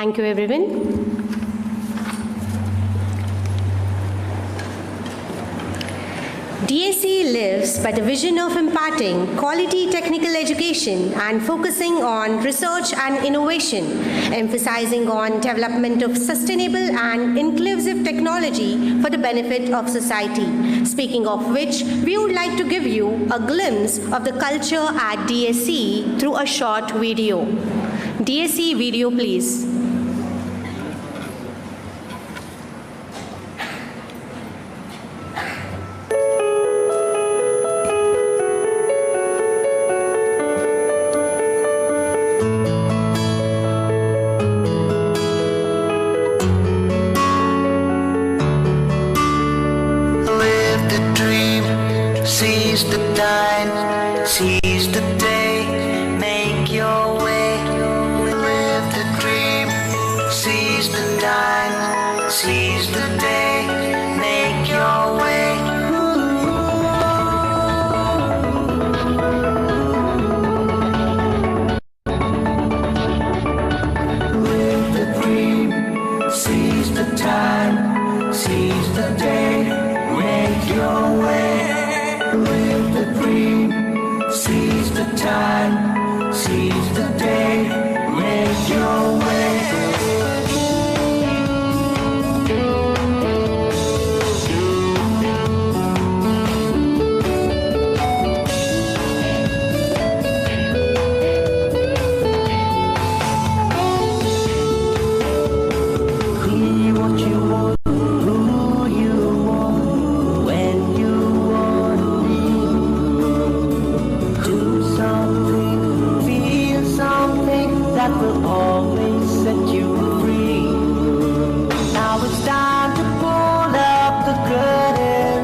Thank you, everyone. DAC lives by the vision of imparting quality technical education and focusing on research and innovation, emphasizing on development of sustainable and inclusive technology for the benefit of society. Speaking of which, we would like to give you a glimpse of the culture at DAC through a short video. DAC video, please. Seize the day, make your way, live the dream. Seize the time, seize the day, make your way. Live the dream, seize the time, seize the day, make your way. Live the dream. Seize the time, seize the day, make your way. Be what you want, who you want, when you want to be. Something, feel something that will always set you free. Now it's time to pull up the curtain,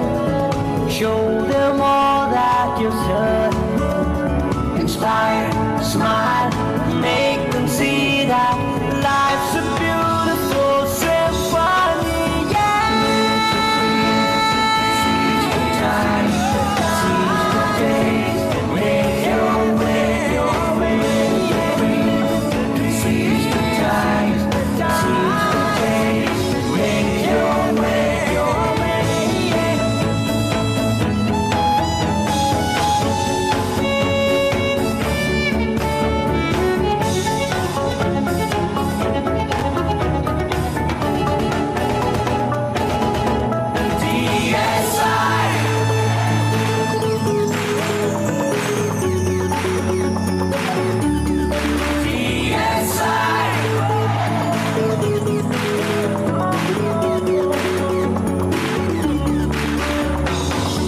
show them all that you've done. Inspire, smile, make them see that life's a beautiful symphony. Yeah. Seize the time, seize the days. Make your way, seize the time, seize the days, make your way.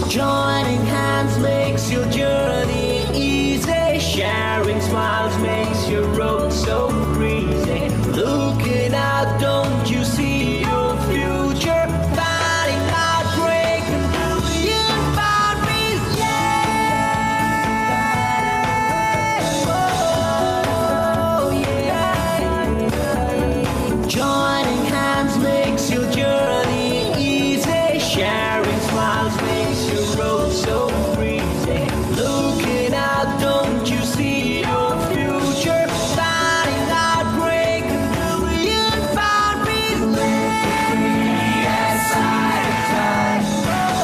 Joining hands makes your journey easy. Sharing smiles makes your road so breezy. Looking out, don't you see your future? Finding out, breaking through your boundaries, yeah. Oh, yeah. Joining hands makes your journey easy. Sharing smiles makes your road so breezy. Looking out, don't you see your future? Finding out, breaking through your boundaries. Yes, I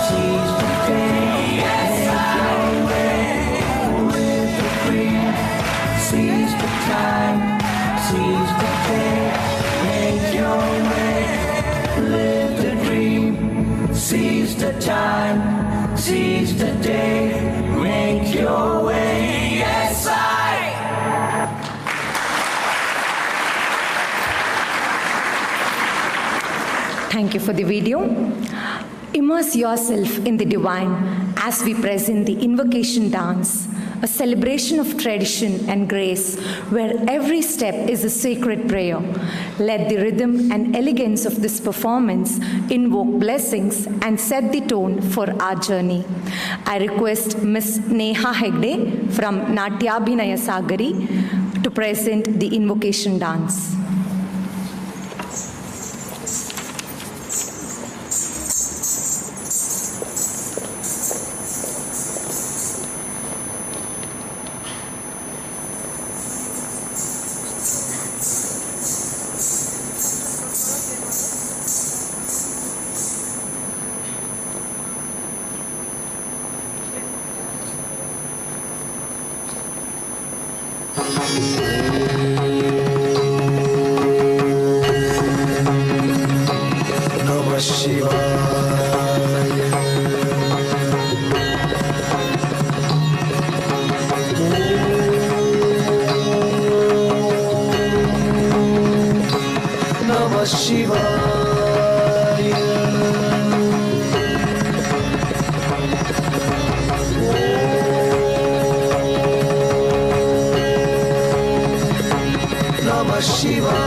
seize the day. Yes, I live the dream. Seize the time, seize the day, make your way. Live the dream. Seize the time, seize the day, make your way. Yes, Thank you for the video. Immerse yourself in the divine as we present the invocation dance, a celebration of tradition and grace where every step is a sacred prayer. Let the rhythm and elegance of this performance invoke blessings and set the tone for our journey. I request Ms. Neha Hegde from Natyabhinaya Sagari to present the invocation dance. Namah Shivaya. Namah Shivaya. Namah Shivaya.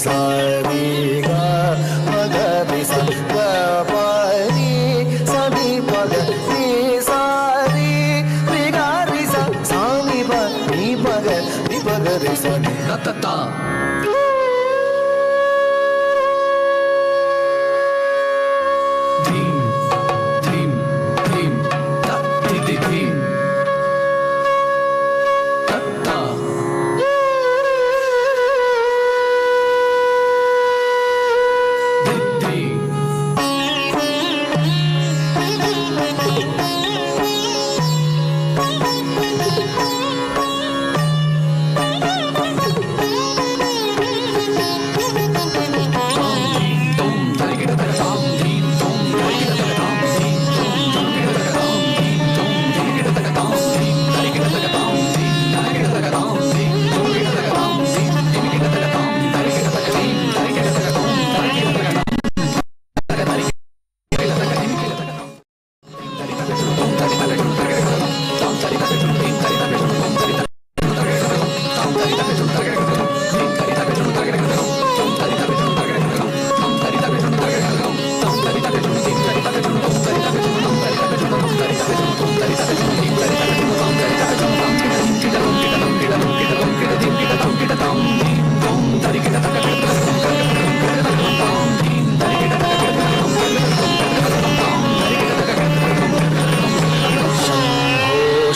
Sariga Magadi Sapapani Sami Pagati Sari Rigari Sami Pagati Pagati Sami Natata.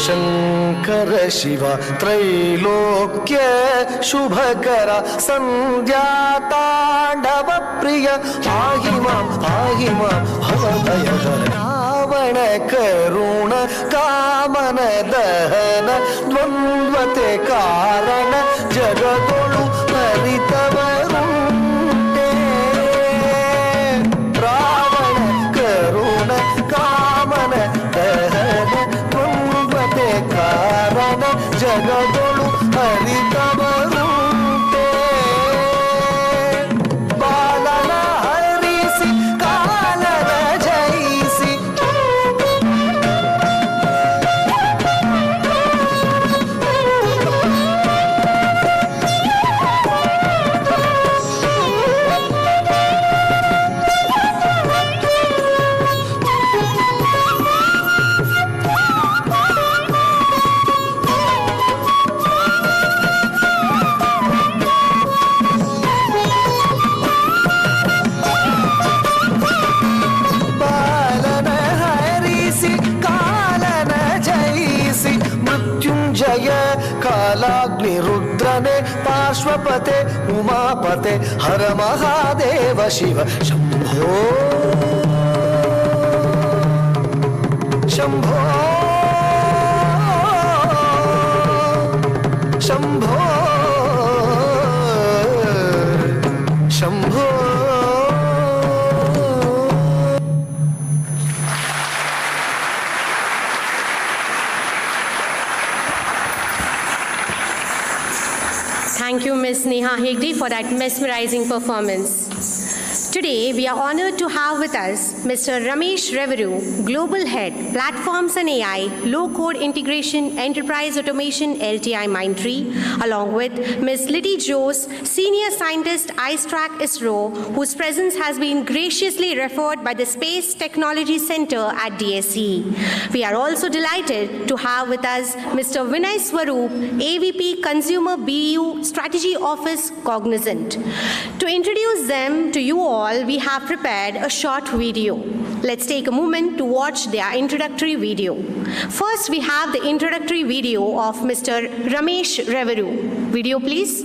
Shankar Shiv त्रैलोक्य शुभकर संध्या तांडव प्रिय पाहि मां भवभयहर रावण करुण कामन दहन द्वंद्वते कारण जगदोळु हरितवरुंटे रावण करुण कामन दहन द्वंद्वते कारण जगदोळु हरितवरुंटे बालन हरिसि कालन जयिसि मृत्युंजय कालाग्निरुद्रने पार्श्वपते उमापते हर Mahadev Shiv Shambho Shambho Shambho Shambho Thank you, Ms. Neha Hegde, for that mesmerizing performance. Today, we are honored to have with us Mr. Ramesh Reveru, Global Head, Platforms and AI, Low-Code Integration, Enterprise Automation, LTI Mindtree, along with Ms. Liddy Jose, Senior Scientist, IceTrack ISRO, whose presence has been graciously referred by the Space Technology Center at DSE. We are also delighted to have with us Mr. Vinay Swaroop, AVP Consumer BU Strategy Office, Cognizant. To introduce them to you all, we have prepared a short video. Let's take a moment to watch their introductory video. First, we have the introductory video of Mr. Ramesh Reveru. Video, please.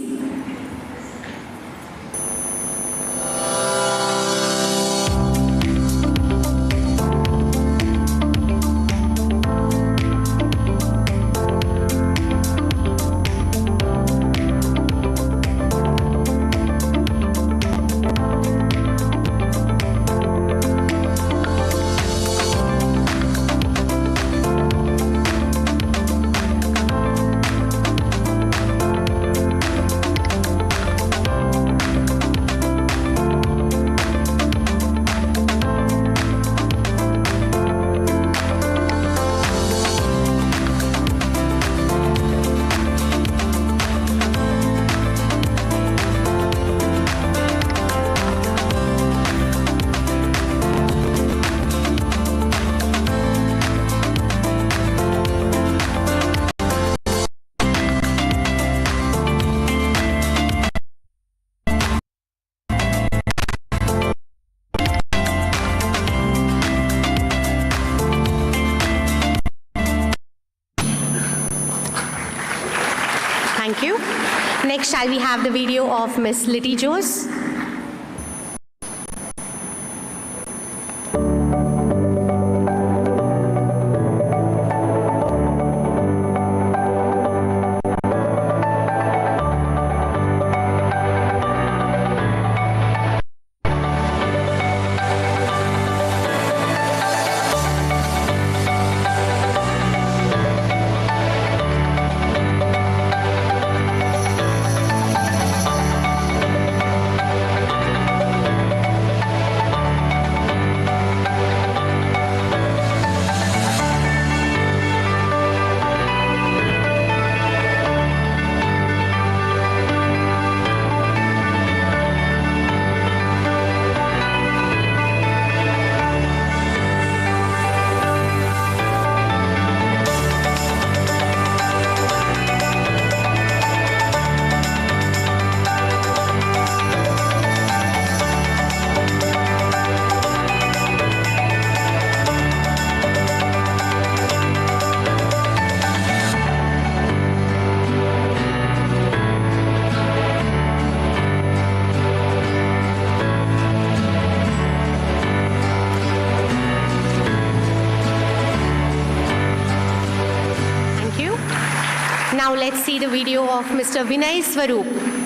Thank you. Next, shall we have the video of Miss Litty Jose? Now let's see the video of Mr. Vinay Swaroop.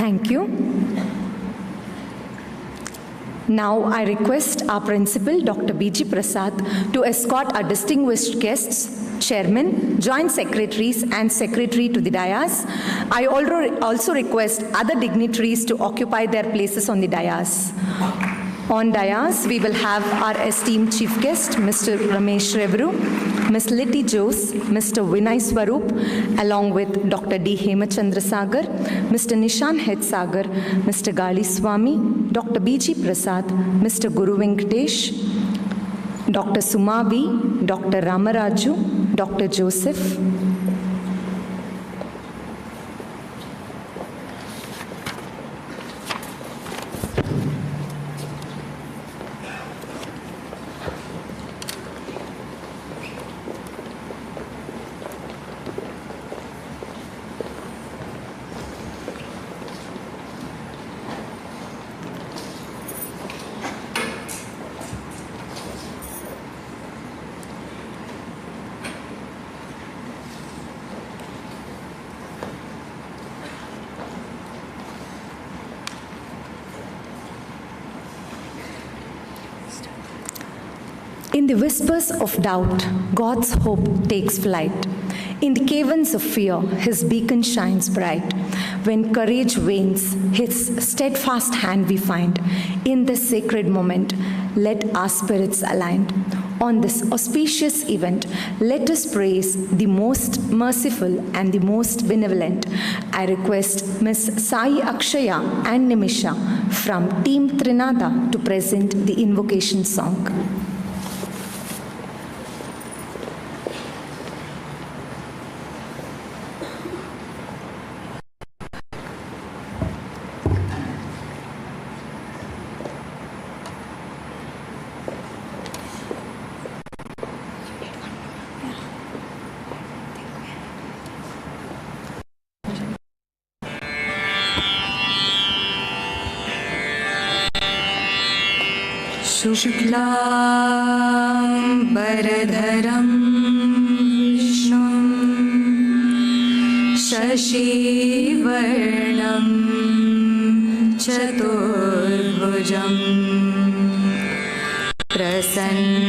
Thank you. Now I request our principal, Dr. B.G. Prasad, to escort our distinguished guests, chairman, joint secretaries, and secretary to the dais. I also request other dignitaries to occupy their places on the dais. On dais, we will have our esteemed chief guest, Mr. Ramesh Revru, Ms. Litty Jose, Mr. Vinay Swaroop, along with Dr. D. Hemachandra Sagar, Mr. Nishan Het Sagar, Mr. Gali Swami, Dr. B.G. Prasad, Mr. Guru Venkatesh, Dr. Sumavi, Dr. Ramaraju, Dr. Joseph, In the whispers of doubt, God's hope takes flight. In the caverns of fear, his beacon shines bright. When courage wanes, his steadfast hand we find. In this sacred moment, let our spirits align. On this auspicious event, let us praise the most merciful and the most benevolent. I request Ms. Sai Akshaya and Nimisha from Team Trinada to present the invocation song. शुक्लाम्बरधरं विष्णुं शशिवर्णं चतुर्भुजं प्रसन्नवदनं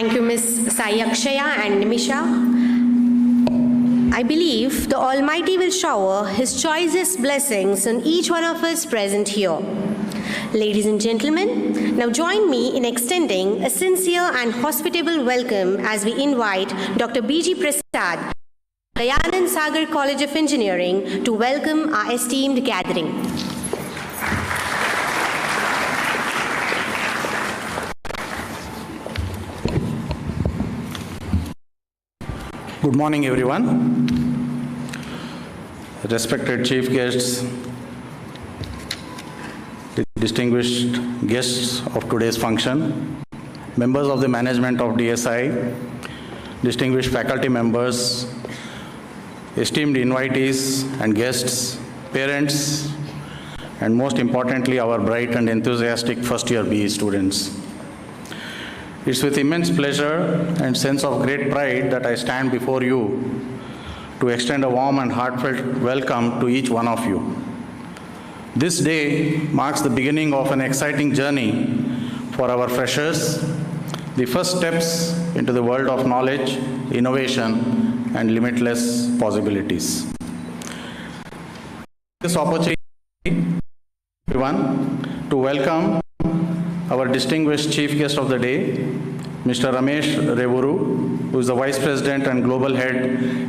Thank you, Ms. Sayakshaya and Nimisha. I believe the Almighty will shower His choicest blessings on each one of us present here. Ladies and gentlemen, now join me in extending a sincere and hospitable welcome as we invite Dr. B.G. Prasad, Dayananda Sagar College of Engineering, to welcome our esteemed gathering. Good morning, everyone. Respected chief guests, distinguished guests of today's function, members of the management of DSI, distinguished faculty members, esteemed invitees and guests, parents, and most importantly, our bright and enthusiastic first-year BE students. It's with immense pleasure and sense of great pride that I stand before you to extend a warm and heartfelt welcome to each one of you. This day marks the beginning of an exciting journey for our freshers, the first steps into the world of knowledge, innovation, and limitless possibilities. This opportunity, everyone, to welcome our distinguished chief guest of the day, Mr. Ramesh Revuru, who is the Vice President and Global Head,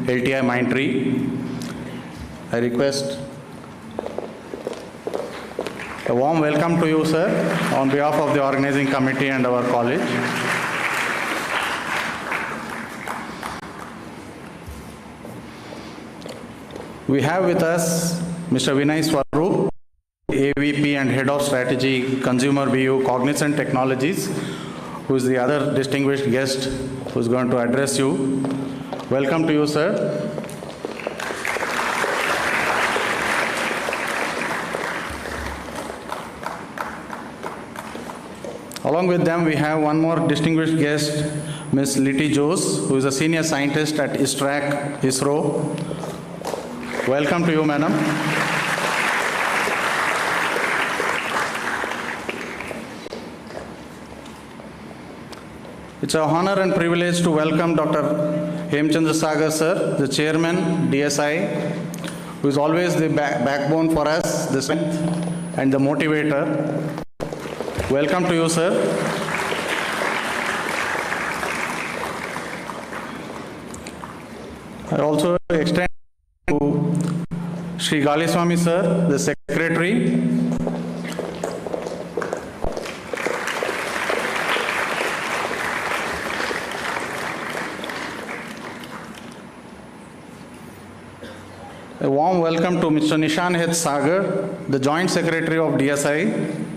LTI Mindtree. I request a warm welcome to you, sir, on behalf of the organizing committee and our college. We have with us Mr. Vinay Swarup, AVP and Head of Strategy, Consumer BU, Cognizant Technologies, who is the other distinguished guest who is going to address you. Welcome to you, sir. Along with them, we have one more distinguished guest, Ms. Liti Jose, who is a senior scientist at ISRO. Welcome to you, madam. It's an honor and privilege to welcome Dr. Hemchandra Sagar, sir, the chairman, DSI, who is always the backbone for us, the strength and the motivator. Welcome to you, sir. I also extend to Shri Galiswamy, sir, the secretary. A warm welcome to Mr. Nishan H. Sagar, the Joint Secretary of DSI.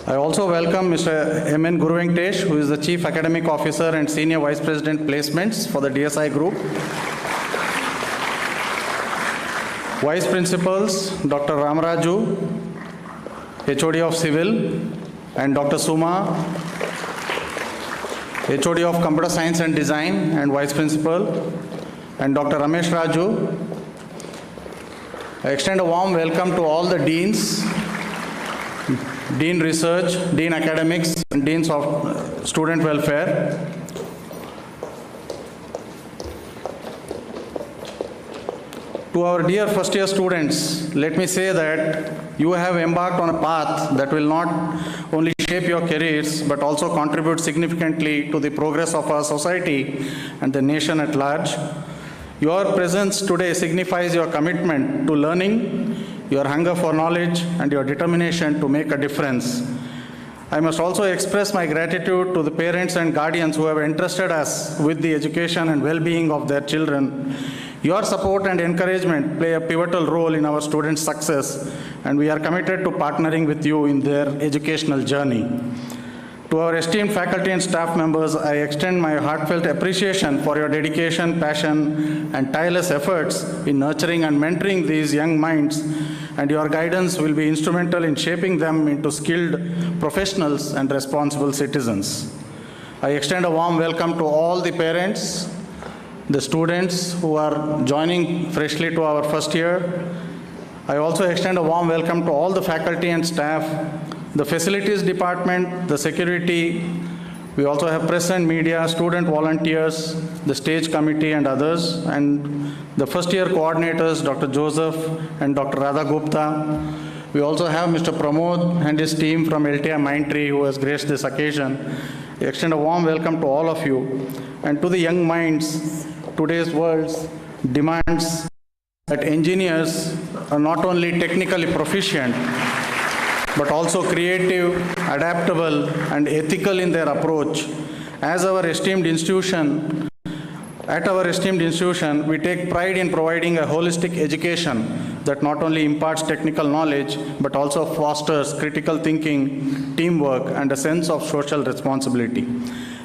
I also welcome Mr. M.N. Guruvenkatesh, who is the Chief Academic Officer and Senior Vice President Placements for the DSI Group. Vice Principals, Dr. Ramaraju, HOD of Civil, and Dr. Suma, HOD of Computer Science and Design and Vice Principal, and Dr. Ramesh Raju. I extend a warm welcome to all the deans, Dean Research, Dean Academics, and Deans of Student Welfare. To our dear first year students, let me say that you have embarked on a path that will not only shape your careers, but also contribute significantly to the progress of our society and the nation at large. Your presence today signifies your commitment to learning, your hunger for knowledge, and your determination to make a difference. I must also express my gratitude to the parents and guardians who have entrusted us with the education and well-being of their children. Your support and encouragement play a pivotal role in our students' success, and we are committed to partnering with you in their educational journey. To our esteemed faculty and staff members, I extend my heartfelt appreciation for your dedication, passion, and tireless efforts in nurturing and mentoring these young minds, and your guidance will be instrumental in shaping them into skilled professionals and responsible citizens. I extend a warm welcome to all the parents, the students who are joining freshly to our first year. I also extend a warm welcome to all the faculty and staff, the facilities department, the security. We also have press and media, student volunteers, the stage committee and others, and the first year coordinators, Dr. Joseph and Dr. Radha Gupta. We also have Mr. Pramod and his team from LTI Mindtree who has graced this occasion. I extend a warm welcome to all of you. And to the young minds, today's world demands that engineers are not only technically proficient, but also creative, adaptable, and ethical in their approach. At our esteemed institution, we take pride in providing a holistic education that not only imparts technical knowledge, but also fosters critical thinking, teamwork, and a sense of social responsibility.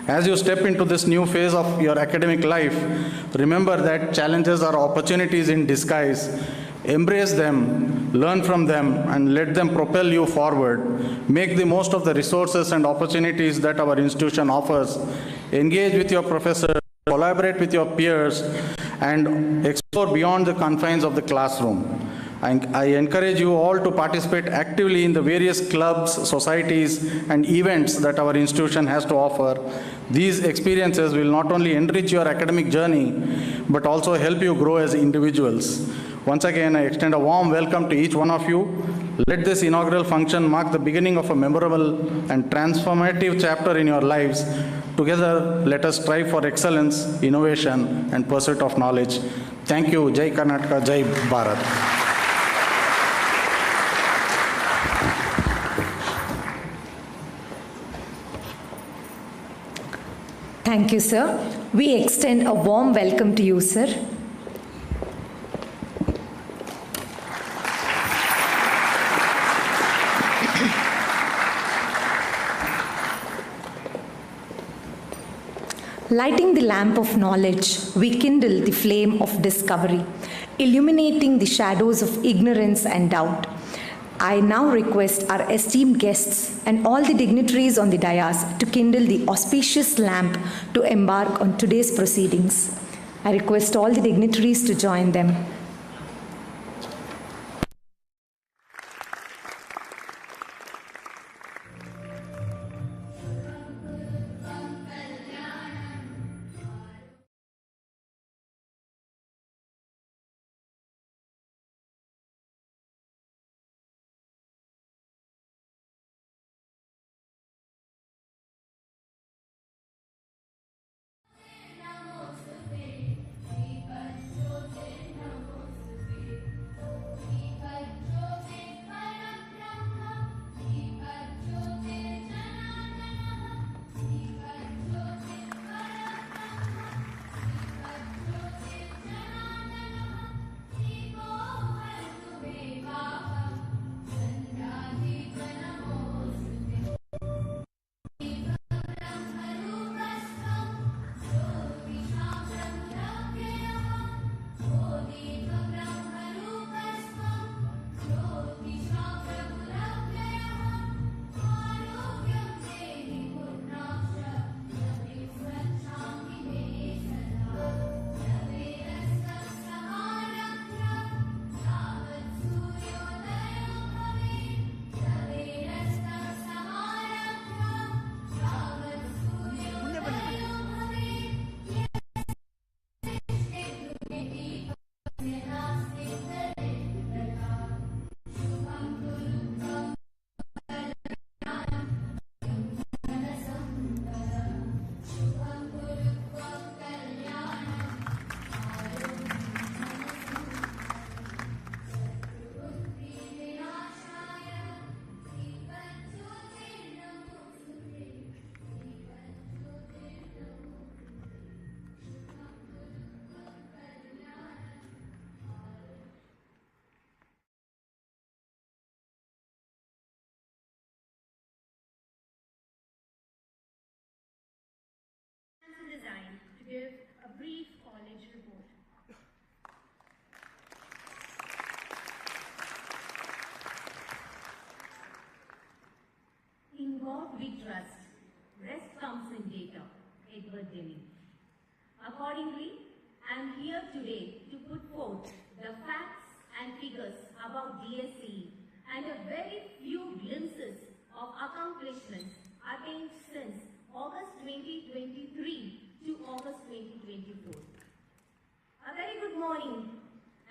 As you step into this new phase of your academic life, remember that challenges are opportunities in disguise. Embrace them, learn from them, and let them propel you forward. Make the most of the resources and opportunities that our institution offers. Engage with your professors, collaborate with your peers, and explore beyond the confines of the classroom. I encourage you all to participate actively in the various clubs, societies, and events that our institution has to offer. These experiences will not only enrich your academic journey, but also help you grow as individuals. Once again, I extend a warm welcome to each one of you. Let this inaugural function mark the beginning of a memorable and transformative chapter in your lives. Together, let us strive for excellence, innovation, and pursuit of knowledge. Thank you. Jai Karnataka, Jai Bharat. Thank you, sir. We extend a warm welcome to you, sir. Lighting the lamp of knowledge, we kindle the flame of discovery, illuminating the shadows of ignorance and doubt. I now request our esteemed guests and all the dignitaries on the dais to kindle the auspicious lamp to embark on today's proceedings. I request all the dignitaries to join them. Design to give a brief college report. In God we trust, rest comes in data. Edward Deming. Accordingly, I am here today to put forth the facts and figures about DSE and a very few glimpses of accomplishments attained since August 2023 to August 2024. A very good morning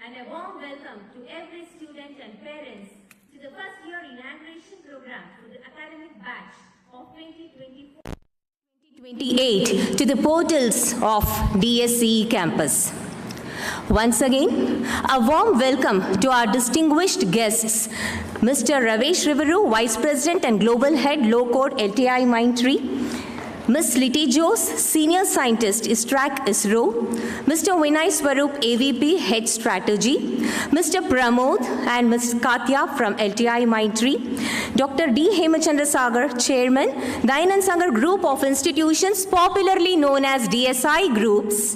and a warm welcome to every student and parents to the first year inauguration program for the academic batch of 2024-2028 to the portals of DSE campus. Once again, a warm welcome to our distinguished guests, Mr. Ravesh Riveru, Vice President and Global Head, Low Code LTI Mindtree, Ms. Liti Jose, Senior Scientist, ISTRAC ISRO, Mr. Vinay Swarup, AVP, Head Strategy, Mr. Pramod and Ms. Katya from LTI Mindtree, Dr. D. Hemachandra Sagar, Chairman, Dayananda Sagar Group of Institutions, popularly known as DSI Groups,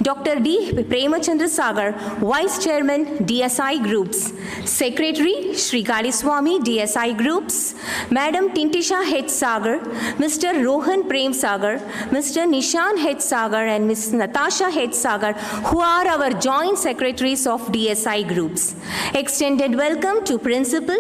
Dr. D. Premachandra Sagar, Vice Chairman, DSI Groups, Secretary, Sri Kaliswamy, DSI Groups, Madam Tintisha Head Sagar, Mr. Rohan Prem Sagar, Mr. Nishan Head Sagar and Ms. Natasha Head Sagar, who are our joint secretaries of DSI Groups. Extended welcome to Principal,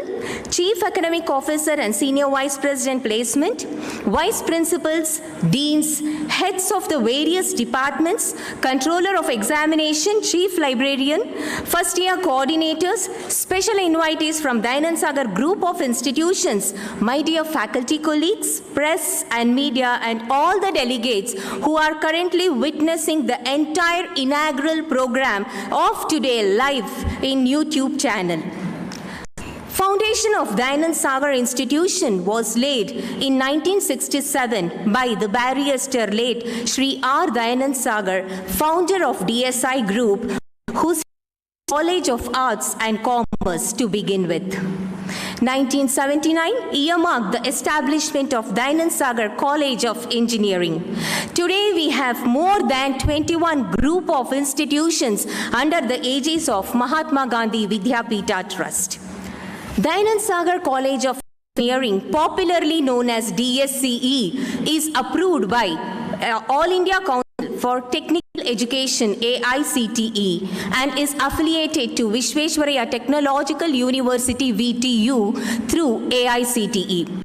Chief Academic Officer and Senior Vice President Placement, Vice Principals, Deans, Heads of the various departments, Controller of Examination, Chief Librarian, First Year Coordinators, Special Invitees from Dayananda Sagar Group of Institutions, my dear faculty colleagues, press and media and all the delegates who are currently witnessing the entire inaugural program of today live in YouTube channel. Foundation of Dayananda Sagar Institution was laid in 1967 by the barrister late Sri R. Dayananda Sagar, founder of DSI Group, whose College of Arts and Commerce to begin with. 1979 earmarked the establishment of Dayananda Sagar College of Engineering. Today we have more than 21 group of institutions under the aegis of Mahatma Gandhi Vidyapita Trust. Dayananda Sagar College of Engineering, popularly known as DSCE, is approved by All India Council for Technical Education AICTE and is affiliated to Vishveshwaraya Technological University VTU through AICTE.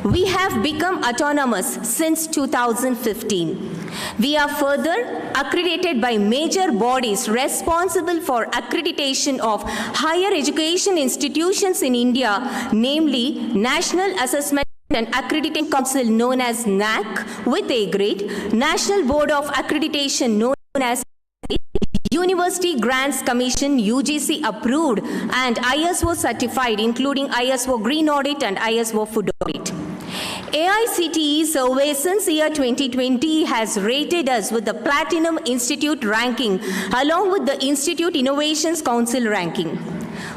We have become autonomous since 2015. We are further accredited by major bodies responsible for accreditation of higher education institutions in India, namely National Assessment and Accrediting Council known as NAC with A grade, National Board of Accreditation known as University Grants Commission UGC approved and ISO certified including ISO Green Audit and ISO Food Audit. AICTE survey since year 2020 has rated us with the Platinum Institute ranking along with the Institute Innovations Council ranking.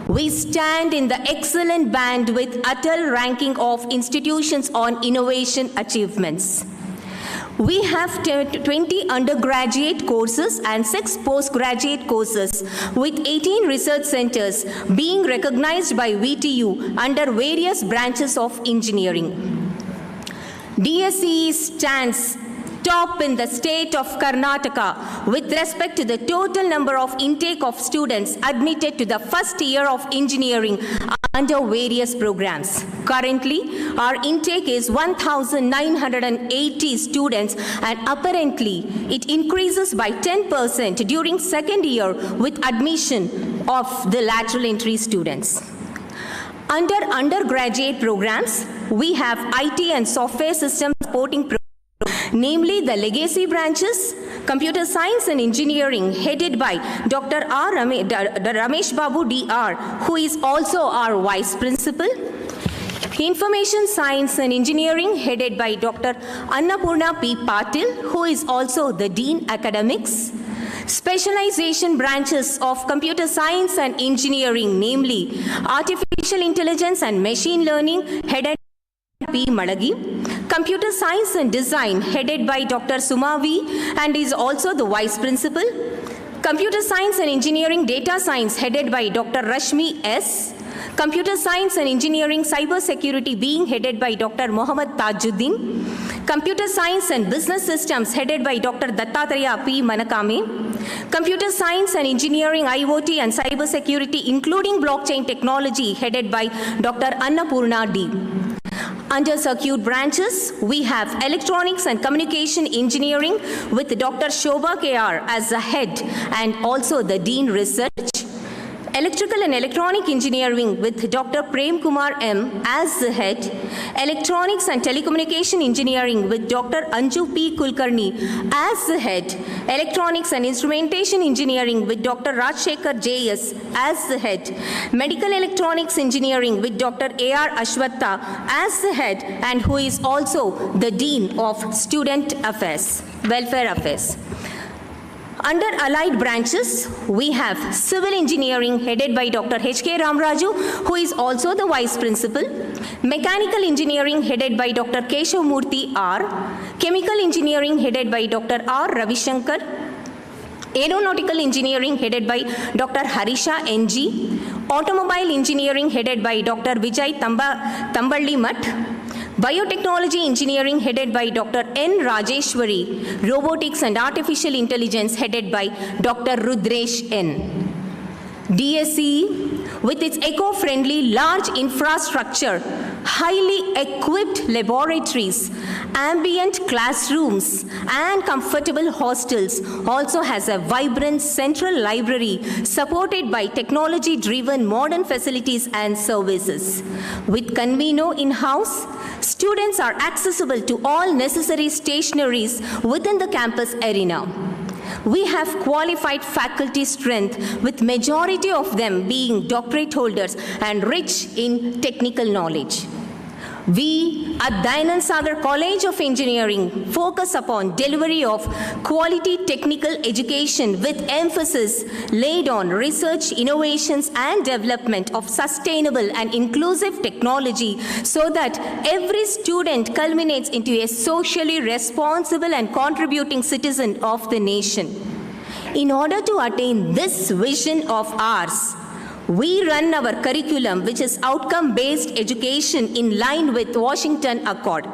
We stand in the excellent band with Atal ranking of institutions on innovation achievements. We have 20 undergraduate courses and 6 postgraduate courses with 18 research centers being recognized by VTU under various branches of engineering. DSCE stands top in the state of Karnataka with respect to the total number of intake of students admitted to the first year of engineering under various programs. Currently, our intake is 1,980 students and apparently it increases by 10% during second year with admission of the lateral entry students. Under undergraduate programs, we have IT and software system supporting programs, namely the legacy branches, computer science and engineering headed by Dr. Ramesh Babu DR, who is also our vice principal. Information science and engineering headed by Dr. Annapurna P. Patil, who is also the Dean Academics. Specialization branches of computer science and engineering, namely artificial intelligence and machine learning headed by P. Madagi. Computer science and design headed by Dr. Sumavi and is also the vice principal. Computer science and engineering data science headed by Dr. Rashmi S. Computer science and engineering cyber security being headed by Dr. Mohammad Tajuddin. Computer science and business systems headed by Dr. Dattatreya P. Manakame. Computer science and engineering IoT and cyber security including blockchain technology headed by Dr. Annapurna D. Under circuit branches, we have electronics and communication engineering with Dr. Shobha KR as the head and also the Dean Research. Electrical and electronic engineering with Dr. Prem Kumar M as the head. Electronics and telecommunication engineering with Dr. Anju P. Kulkarni as the head. Electronics and instrumentation engineering with Dr. Rajshekhar JS as the head. Medical electronics engineering with Dr. A.R. Ashwatta as the head and who is also the Dean of Student Affairs, Welfare Affairs. Under allied branches, we have civil engineering headed by Dr. H.K. Ramaraju, who is also the vice principal. Mechanical engineering headed by Dr. Keshav Murthy R. Chemical engineering headed by Dr. R. Ravishankar. Aeronautical engineering headed by Dr. Harisha N.G. Automobile engineering headed by Dr. Vijay Tamballi Math. Biotechnology engineering headed by Dr. N. Rajeshwari. Robotics and artificial intelligence headed by Dr. Rudresh N. DSCE, with its eco-friendly large infrastructure, highly equipped laboratories, ambient classrooms, and comfortable hostels, also has a vibrant central library supported by technology-driven modern facilities and services. With Conveno in-house, students are accessible to all necessary stationaries within the campus arena. We have qualified faculty strength with majority of them being doctorate holders and rich in technical knowledge. We at Dayananda Sagar College of Engineering focus upon delivery of quality technical education with emphasis laid on research, innovations and development of sustainable and inclusive technology so that every student culminates into a socially responsible and contributing citizen of the nation. In order to attain this vision of ours, we run our curriculum, which is outcome-based education in line with Washington Accord.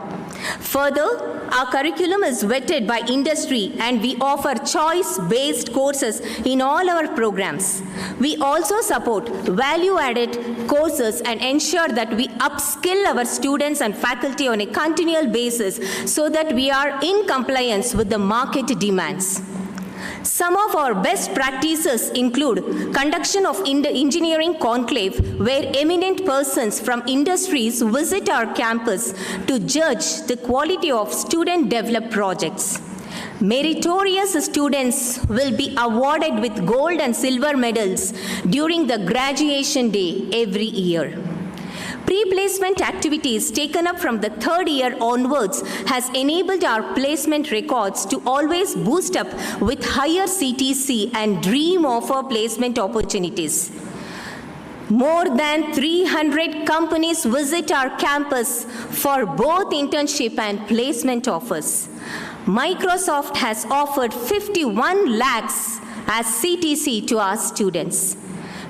Further, our curriculum is vetted by industry and we offer choice-based courses in all our programs. We also support value-added courses and ensure that we upskill our students and faculty on a continual basis so that we are in compliance with the market demands. Some of our best practices include conduction of engineering conclave, where eminent persons from industries visit our campus to judge the quality of student-developed projects. Meritorious students will be awarded with gold and silver medals during the graduation day every year. Pre-placement activities taken up from the third year onwards has enabled our placement records to always boost up with higher CTC and dream offer placement opportunities. More than 300 companies visit our campus for both internship and placement offers. Microsoft has offered 51 lakhs as CTC to our students.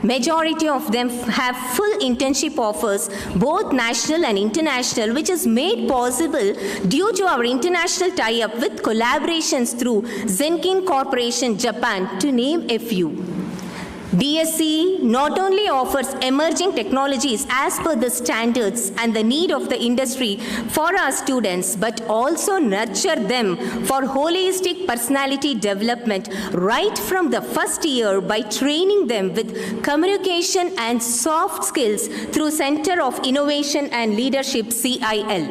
Majority of them have full internship offers, both national and international, which is made possible due to our international tie-up with collaborations through Zenkin Corporation, Japan, to name a few. DSCE not only offers emerging technologies as per the standards and the need of the industry for our students, but also nurture them for holistic personality development right from the first year by training them with communication and soft skills through Center of Innovation and Leadership, CIL.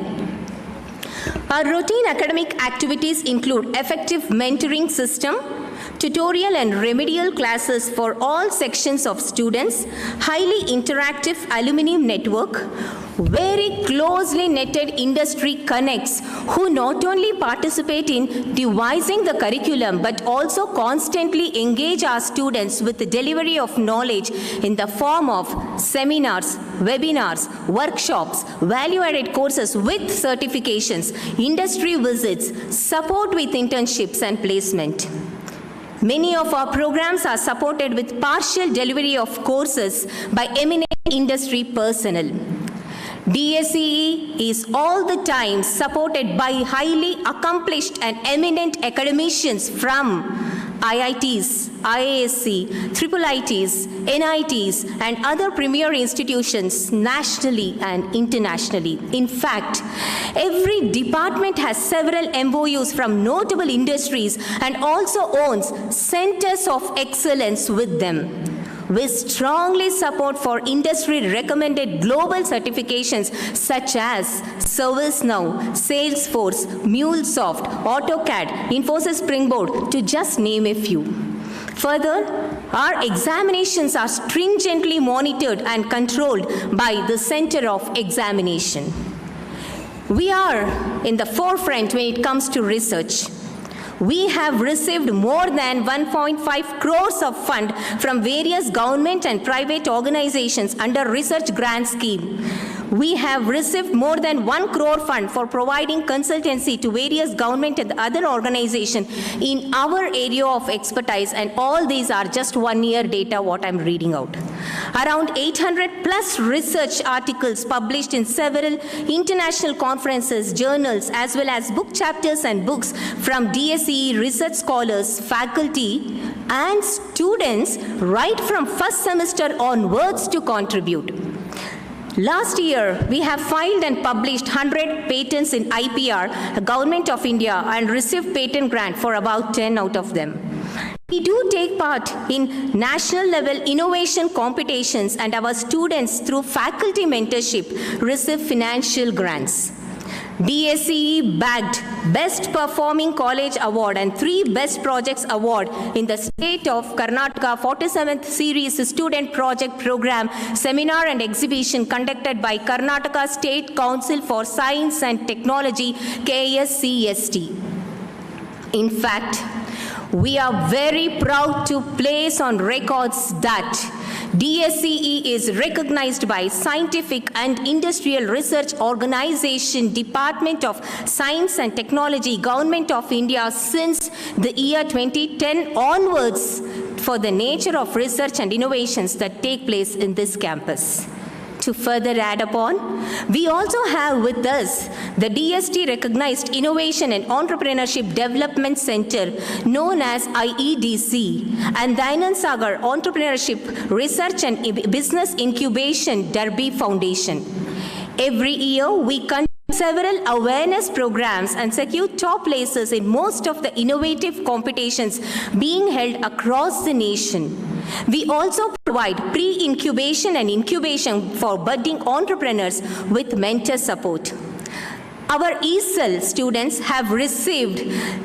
Our routine academic activities include effective mentoring system, tutorial and remedial classes for all sections of students, highly interactive aluminum network, very closely netted industry connects who not only participate in devising the curriculum but also constantly engage our students with the delivery of knowledge in the form of seminars, webinars, workshops, value-added courses with certifications, industry visits, support with internships and placement. Many of our programs are supported with partial delivery of courses by eminent industry personnel. DSCE is all the time supported by highly accomplished and eminent academicians from IITs, IISc, IIITs, NITs, and other premier institutions nationally and internationally. In fact, every department has several MOUs from notable industries and also owns centers of excellence with them. We strongly support for industry-recommended global certifications such as ServiceNow, Salesforce, MuleSoft, AutoCAD, Infosys Springboard, to just name a few. Further, our examinations are stringently monitored and controlled by the Center of Examination. We are in the forefront when it comes to research. We have received more than 1.5 crores of fund from various government and private organizations under research grant scheme. We have received more than 1 crore fund for providing consultancy to various government and other organizations in our area of expertise, and all these are just 1 year data what I'm reading out. Around 800 plus research articles published in several international conferences, journals, as well as book chapters and books from DSCE research scholars, faculty, and students right from first semester onwards to contribute. Last year, we have filed and published 100 patents in IPR, Government of India, and received patent grant for about 10 out of them. We do take part in national level innovation competitions, and our students through faculty mentorship receive financial grants. DSCE bagged Best Performing College Award and 3 Best Projects Award in the State of Karnataka 47th Series Student Project Program Seminar and Exhibition conducted by Karnataka State Council for Science and Technology, KSCST. In fact, we are very proud to place on records that DSCE is recognized by Scientific and Industrial Research Organization, Department of Science and Technology, Government of India since the year 2010 onwards for the nature of research and innovations that take place in this campus. To further add upon, we also have with us the DST recognized Innovation and Entrepreneurship Development Center known as IEDC and Dayananda Sagar Entrepreneurship Research and Business Incubation Derby Foundation. Every year we conduct several awareness programs and secure top places in most of the innovative competitions being held across the nation. We also provide pre-incubation and incubation for budding entrepreneurs with mentor support. Our ESL students have received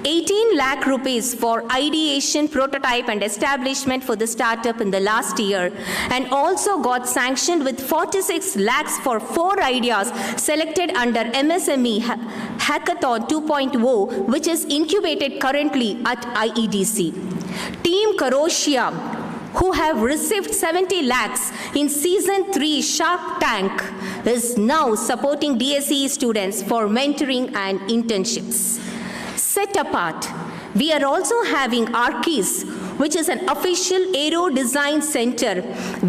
18 lakh rupees for ideation, prototype and establishment for the startup in the last year and also got sanctioned with 46 lakhs for 4 ideas selected under MSME Hackathon 2.0 which is incubated currently at IEDC. Team Karoshia who have received 70 lakhs in Season 3 Shark Tank is now supporting DSCE students for mentoring and internships. Set apart, we are also having Archis, which is an official aero design center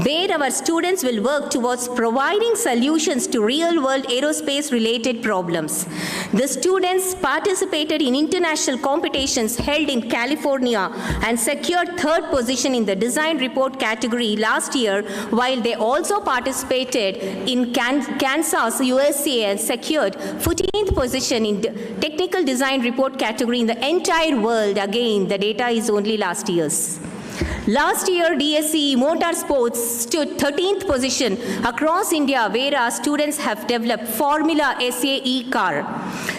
where our students will work towards providing solutions to real-world aerospace-related problems. The students participated in international competitions held in California and secured 3rd position in the design report category last year, while they also participated in Kansas, USA and secured 14th position in the technical design report category in the entire world. Again, the data is only last year's. Last year, DSCE Motorsports stood 13th position across India, where our students have developed Formula SAE car.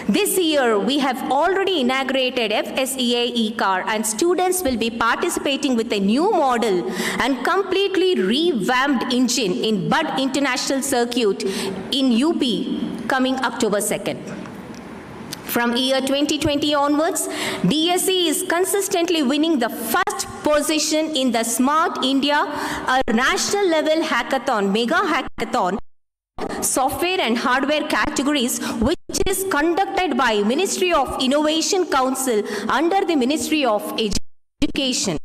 This year, we have already inaugurated FSEA e-car, and students will be participating with a new model and completely revamped engine in Bud International Circuit in UP coming October 2nd. From year 2020 onwards, DSCE is consistently winning the first position in the Smart India, a national level hackathon, mega hackathon, software and hardware categories, which is conducted by Ministry of Innovation Council under the Ministry of Education.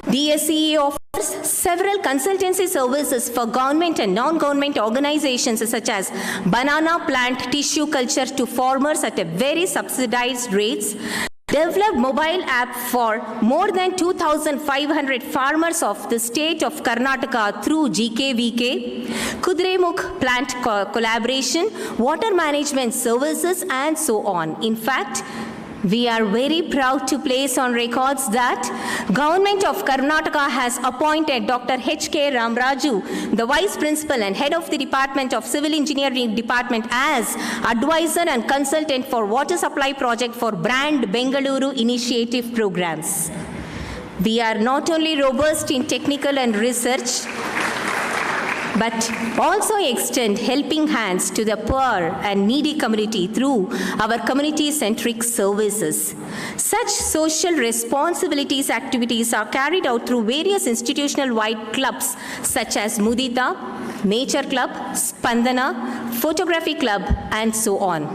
DSCE offers several consultancy services for government and non-government organizations such as banana plant tissue culture to farmers at a very subsidized rates, developed mobile app for more than 2,500 farmers of the state of Karnataka through GKVK, Kudremukh plant collaboration, water management services and so on. In fact, we are very proud to place on records that Government of Karnataka has appointed Dr. H.K. Ramraju, the Vice Principal and Head of the Department of Civil Engineering Department as Advisor and Consultant for Water Supply Project for Brand Bengaluru Initiative Programs. We are not only robust in technical and research, but also extend helping hands to the poor and needy community through our community-centric services. Such social responsibilities activities are carried out through various institutional-wide clubs such as Mudita, Nature Club, Spandana, Photography Club, and so on.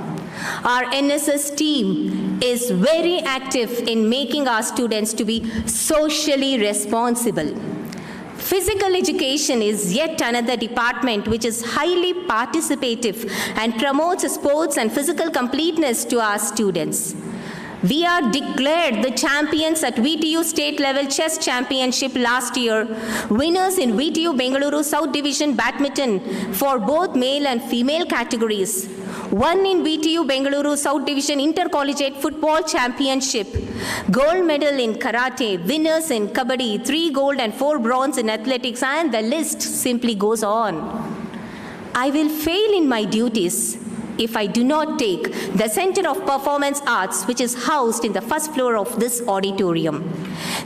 Our NSS team is very active in making our students to be socially responsible. Physical education is yet another department which is highly participative and promotes sports and physical completeness to our students. We are declared the champions at VTU State Level Chess Championship last year, winners in VTU Bengaluru South Division Badminton for both male and female categories, one in VTU Bengaluru South Division Intercollegiate Football Championship, gold medal in Karate, winners in Kabaddi, 3 gold and 4 bronze in athletics, and the list simply goes on. I will fail in my duties if I do not take the Center of Performance Arts, which is housed in the first floor of this auditorium.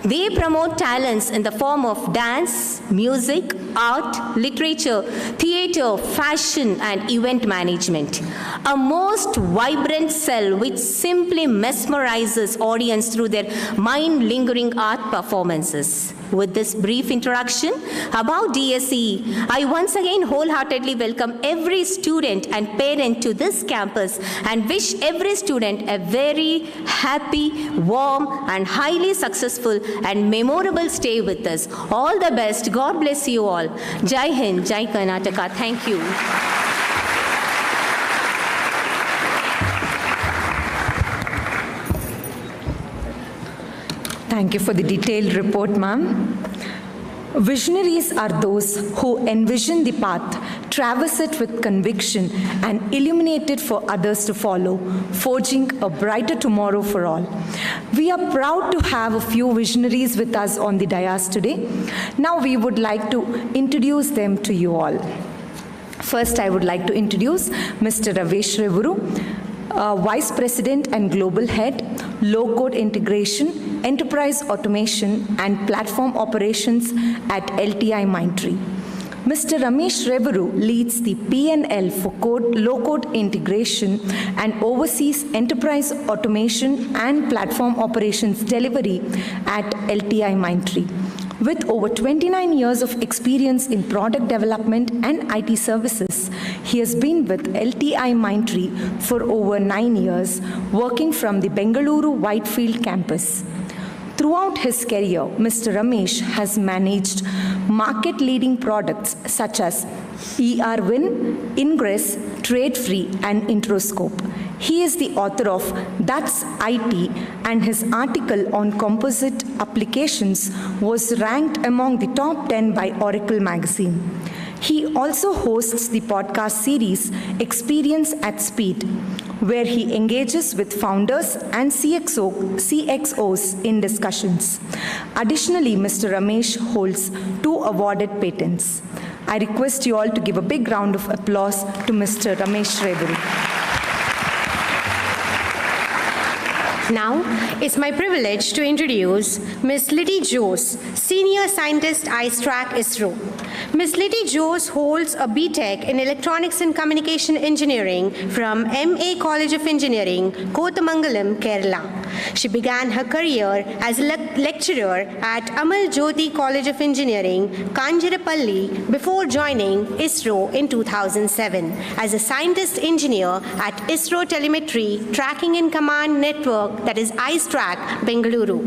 They promote talents in the form of dance, music, art, literature, theater, fashion, and event management. A most vibrant cell which simply mesmerizes audience through their mind-lingering art performances. With this brief introduction about DSE, I once again wholeheartedly welcome every student and parent to this campus and wish every student a very happy, warm, and highly successful and memorable stay with us. All the best. God bless you all. Jai Hind, Jai Karnataka. Thank you. Thank you for the detailed report, ma'am. Visionaries are those who envision the path, traverse it with conviction, and illuminate it for others to follow, forging a brighter tomorrow for all. We are proud to have a few visionaries with us on the dais today. Now we would like to introduce them to you all. First, I would like to introduce Mr. Ramesh Revuru, Vice President and Global Head, Low Code Integration, Enterprise Automation and Platform Operations at LTI Mindtree. Mr. Ramesh Revuru leads the P&L for low code integration and oversees enterprise automation and platform operations delivery at LTI Mindtree. With over 29 years of experience in product development and IT services, he has been with LTI Mindtree for over 9 years, working from the Bengaluru Whitefield campus. Throughout his career, Mr. Ramesh has managed market-leading products such as ERWin, Ingress, TradeFree, and Introscope. He is the author of That's IT, and his article on composite applications was ranked among the top 10 by Oracle magazine. He also hosts the podcast series Experience at Speed, where he engages with founders and CXOs in discussions. Additionally, Mr. Ramesh holds 2 awarded patents. I request you all to give a big round of applause to Mr. Ramesh Revuru. Now, it's my privilege to introduce Ms. Liddy Jose, Senior Scientist, IceTrack, ISRO. Ms. Liddy Jose holds a BTech in Electronics and Communication Engineering from MA College of Engineering, Kothamangalam, Kerala. She began her career as a lecturer at Amal Jyoti College of Engineering, Kanjirapalli, before joining ISRO in 2007 as a scientist engineer at ISRO Telemetry Tracking and Command Network, that is IceTrack, Bengaluru.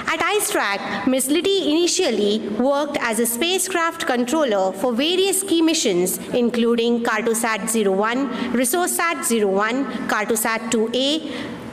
At IceTrack, Ms. Liddy initially worked as a spacecraft controller for various key missions, including Cartosat 01, ResourceSat 01, Cartosat 2A,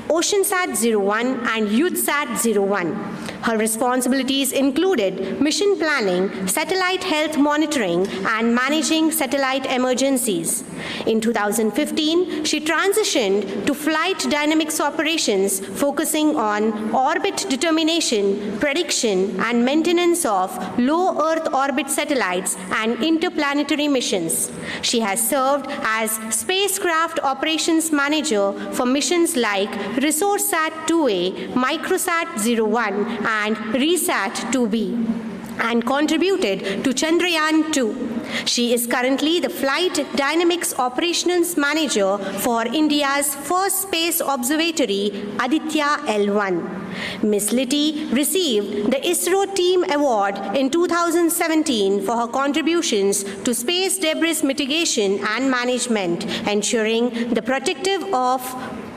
OceanSat 01, and YouthSat 01. Her responsibilities included mission planning, satellite health monitoring, and managing satellite emergencies. In 2015, she transitioned to flight dynamics operations, focusing on orbit determination, prediction, and maintenance of low Earth orbit satellites and interplanetary missions. She has served as spacecraft operations manager for missions like ResourceSat 2A, Microsat 01, and ReSat 2B, and contributed to Chandrayaan-2. She is currently the Flight Dynamics Operations Manager for India's first space observatory, Aditya L1. Ms. Liddy received the ISRO Team Award in 2017 for her contributions to space debris mitigation and management, ensuring the protective of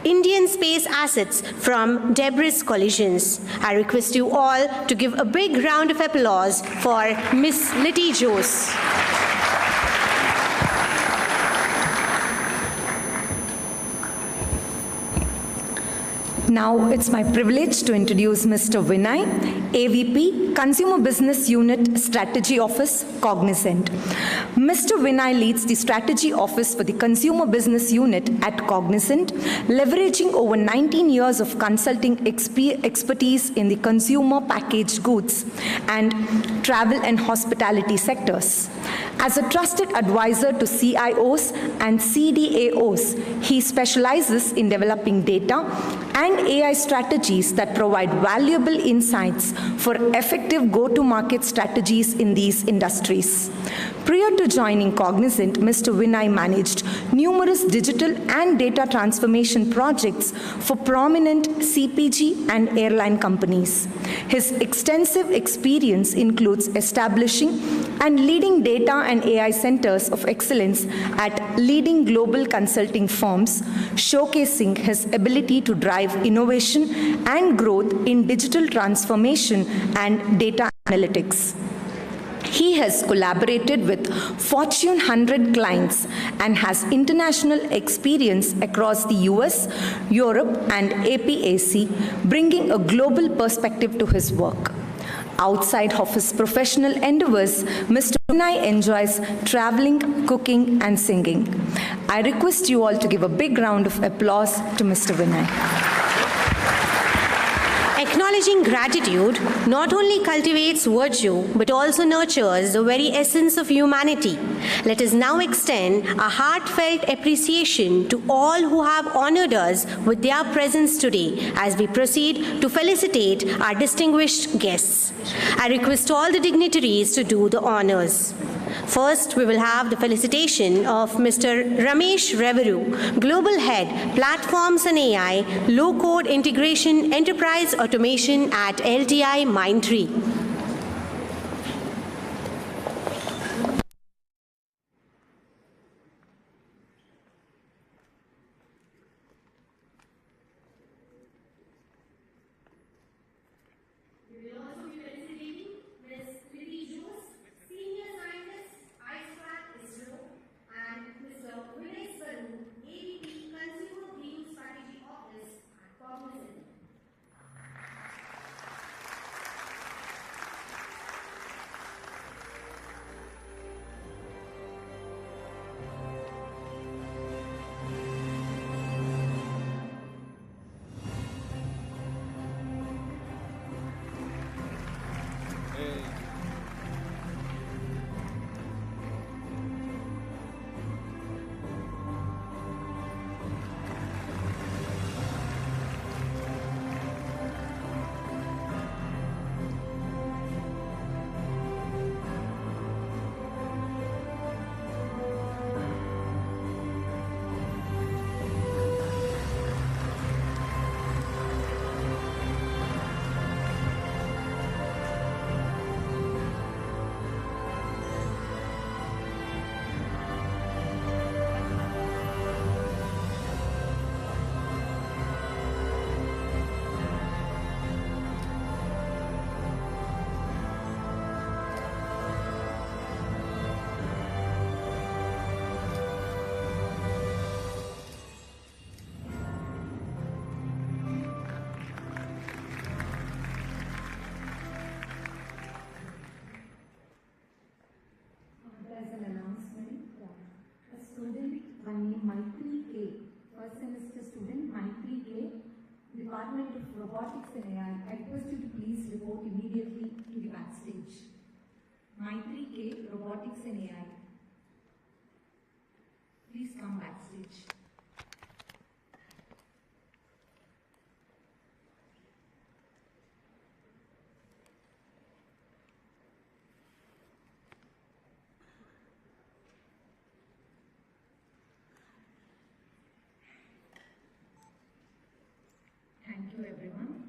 Indian space assets from debris collisions. I request you all to give a big round of applause for Ms. Liddy Jose. Now it's my privilege to introduce Mr. Vinay, AVP, Consumer Business Unit Strategy Office, Cognizant. Mr. Vinay leads the Strategy Office for the Consumer Business Unit at Cognizant, leveraging over 19 years of consulting expertise in the consumer packaged goods and travel and hospitality sectors. As a trusted advisor to CIOs and CDAOs, he specializes in developing data and AI strategies that provide valuable insights for effective go-to-market strategies in these industries. Prior to joining Cognizant, Mr. Vinay managed numerous digital and data transformation projects for prominent CPG and airline companies. His extensive experience includes establishing and leading data and AI centers of excellence at leading global consulting firms, showcasing his ability to drive innovation and growth in digital transformation and data analytics. He has collaborated with Fortune 100 clients and has international experience across the US, Europe, and APAC, bringing a global perspective to his work. Outside of his professional endeavors, Mr. Vinay enjoys traveling, cooking, and singing. I request you all to give a big round of applause to Mr. Vinay. Acknowledging gratitude not only cultivates virtue but also nurtures the very essence of humanity. Let us now extend a heartfelt appreciation to all who have honored us with their presence today as we proceed to felicitate our distinguished guests. I request all the dignitaries to do the honors. First, we will have the felicitation of Mr. Ramesh Reveru, Global Head, Platforms and AI, Low Code Integration Enterprise Automation at LTI Mindtree. Department of Robotics and AI, I request you to please report immediately to the backstage. Maitri K, Robotics and AI. Please come backstage. Thank you, everyone.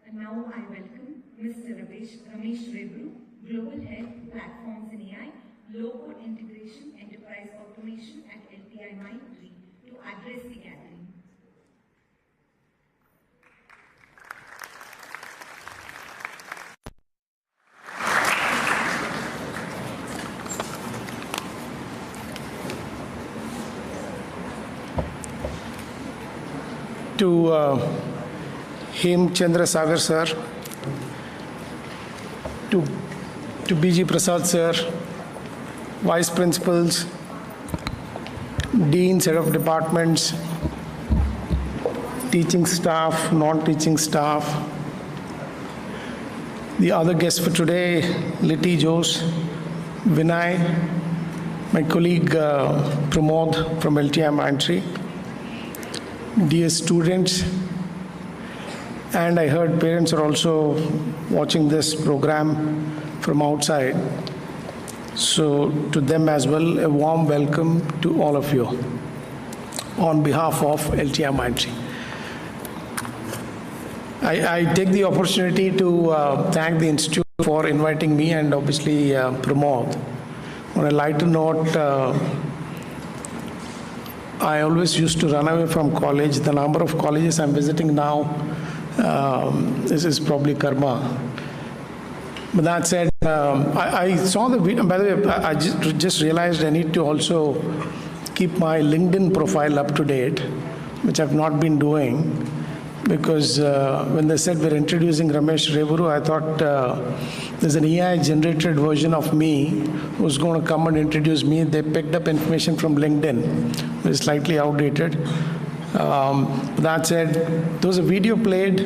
And now I welcome Mr. Ramesh Reveru, Global Head, Platforms and AI, Low Code Integration, Enterprise Automation at LTI Mindtree to address the gathering. To Him Chandra Sagar sir, to BG Prasad sir, vice principals, deans, head of departments, teaching staff, non-teaching staff, the other guests for today, Liti, Jose, Vinay, my colleague Pramod from LTI Mindtree, dear students, and I heard parents are also watching this program from outside. So to them as well, a warm welcome to all of you on behalf of LTI Mindtree. I take the opportunity to thank the Institute for inviting me and obviously Pramod. On a lighter note, I always used to run away from college. The number of colleges I'm visiting now, this is probably karma. But that said, I saw the video. By the way, I just realized I need to also keep my LinkedIn profile up to date, which I've not been doing. Because when they said we're introducing Ramesh Revuru, I thought there's an AI-generated version of me who's going to come and introduce me. They picked up information from LinkedIn, which is slightly outdated. That said, there was a video played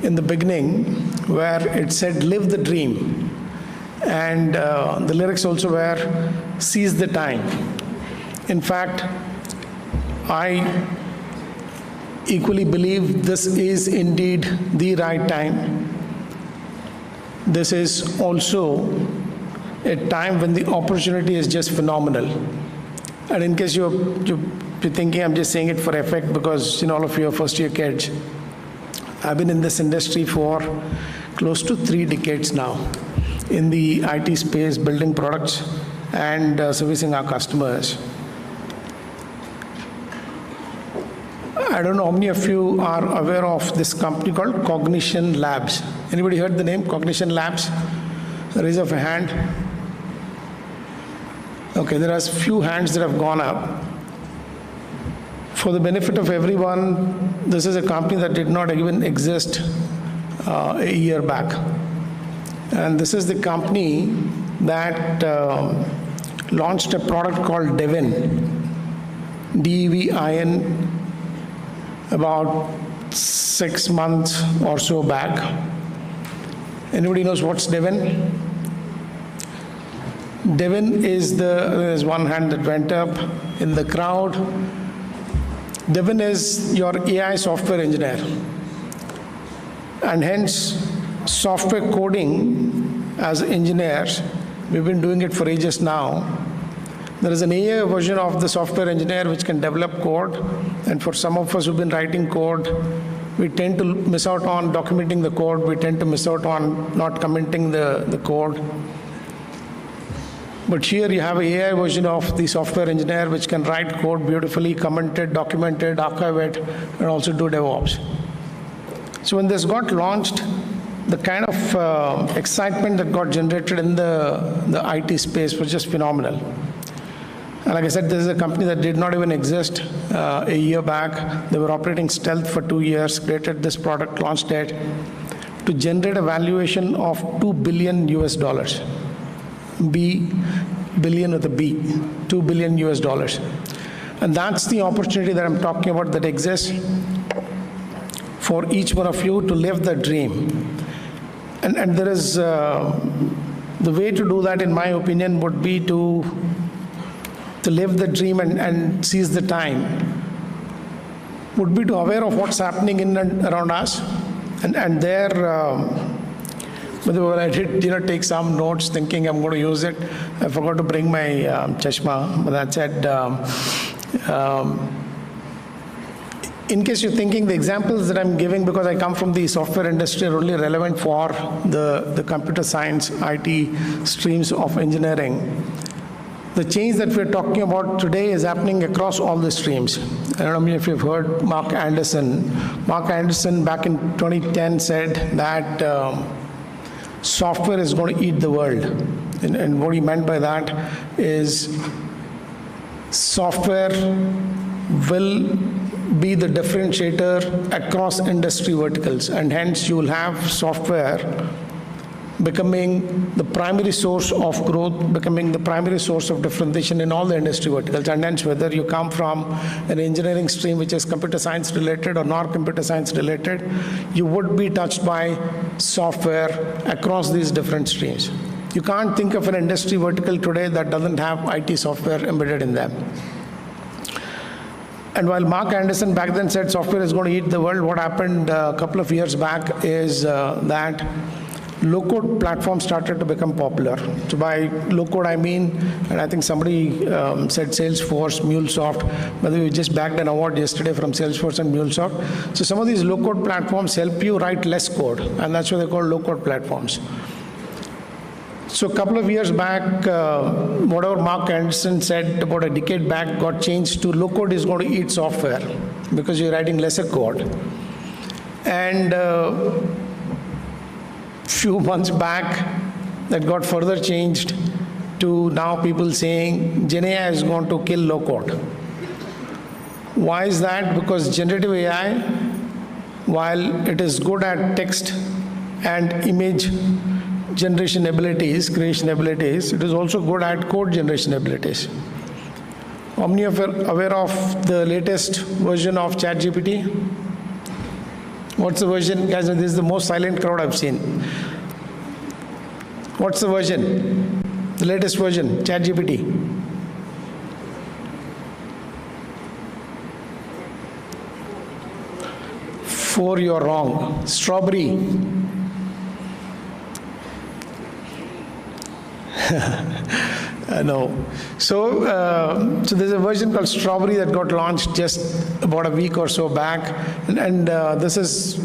in the beginning where it said, "Live the dream." And the lyrics also were, "Seize the time." In fact, I equally believe this is indeed the right time. This is also a time when the opportunity is just phenomenal. And in case you're thinking I'm just saying it for effect because all of you are first-year kids, I've been in this industry for close to 3 decades now in the IT space, building products and servicing our customers. I don't know how many of you are aware of this company called Cognition Labs. Anybody heard the name Cognition Labs? Raise of a hand. Okay, there are a few hands that have gone up. For the benefit of everyone, this is a company that did not even exist a year back. And this is the company that launched a product called Devin, D-E-V-I-N, about 6 months or so back. Anybody knows what's Devin? Devin is there's one hand that went up in the crowd. Devin is your AI software engineer. And hence, software coding as engineers, we've been doing it for ages now. There is an AI version of the software engineer which can develop code. And for some of us who've been writing code, we tend to miss out on documenting the code. We tend to miss out on not commenting the code. But here you have an AI version of the software engineer which can write code beautifully, comment it, document it, archive it, and also do DevOps. So when this got launched, the kind of excitement that got generated in the IT space was just phenomenal. And like I said, this is a company that did not even exist a year back. They were operating stealth for 2 years, created this product, launched it to generate a valuation of $2 billion US. Billion with a B, $2 billion US. And that's the opportunity that I'm talking about that exists for each one of you to live the dream. And there is, the way to do that, in my opinion, would be to live the dream and seize the time, would be to aware of what's happening in and around us. And there, by the way, I did take some notes thinking I'm going to use it. I forgot to bring my chashma, but that said, in case you're thinking the examples that I'm giving, because I come from the software industry, are only relevant for the computer science, IT streams of engineering. The change that we're talking about today is happening across all the streams. I don't know if you've heard Mark Anderson. Mark Anderson back in 2010 said that software is going to eat the world. And what he meant by that is software will be the differentiator across industry verticals. And hence you will have software becoming the primary source of growth, becoming the primary source of differentiation in all the industry verticals. And hence, whether you come from an engineering stream which is computer science related or not computer science related, you would be touched by software across these different streams. You can't think of an industry vertical today that doesn't have IT software embedded in them. And while Mark Anderson back then said software is going to eat the world, what happened a couple of years back is that low-code platforms started to become popular. So by low-code, I mean, and I think somebody said Salesforce, MuleSoft. By the way, we just bagged an award yesterday from Salesforce and MuleSoft. So some of these low-code platforms help you write less code, and that's what they call low-code platforms. So a couple of years back, whatever Mark Anderson said about a decade back got changed to low-code is going to eat software because you're writing lesser code. And few months back, that got further changed to now people saying GenAI is going to kill low-code. Why is that? Because generative AI, while it is good at text and image generation abilities, creation abilities, it is also good at code generation abilities. How many of you are aware of the latest version of ChatGPT? What's the version? Guys, this is the most silent crowd I've seen. What's the version? The latest version, ChatGPT. Four, you're wrong. Strawberry. No. So there's a version called Strawberry that got launched just about a week or so back, and this is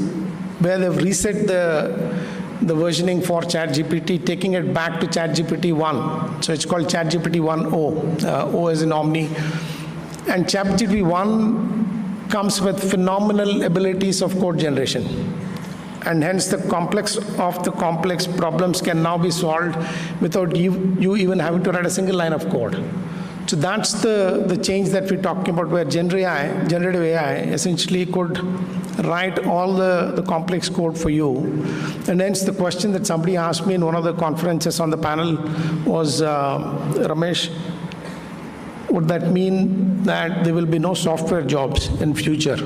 where they've reset the versioning for ChatGPT, taking it back to ChatGPT 1. So it's called ChatGPT 1.0, O as in Omni. And ChatGPT 1 comes with phenomenal abilities of code generation. And hence the complex of the complex problems can now be solved without you even having to write a single line of code. So that's the change that we're talking about, where generative AI essentially could write all the complex code for you. And hence the question that somebody asked me in one of the conferences on the panel was, Ramesh, would that mean that there will be no software jobs in future?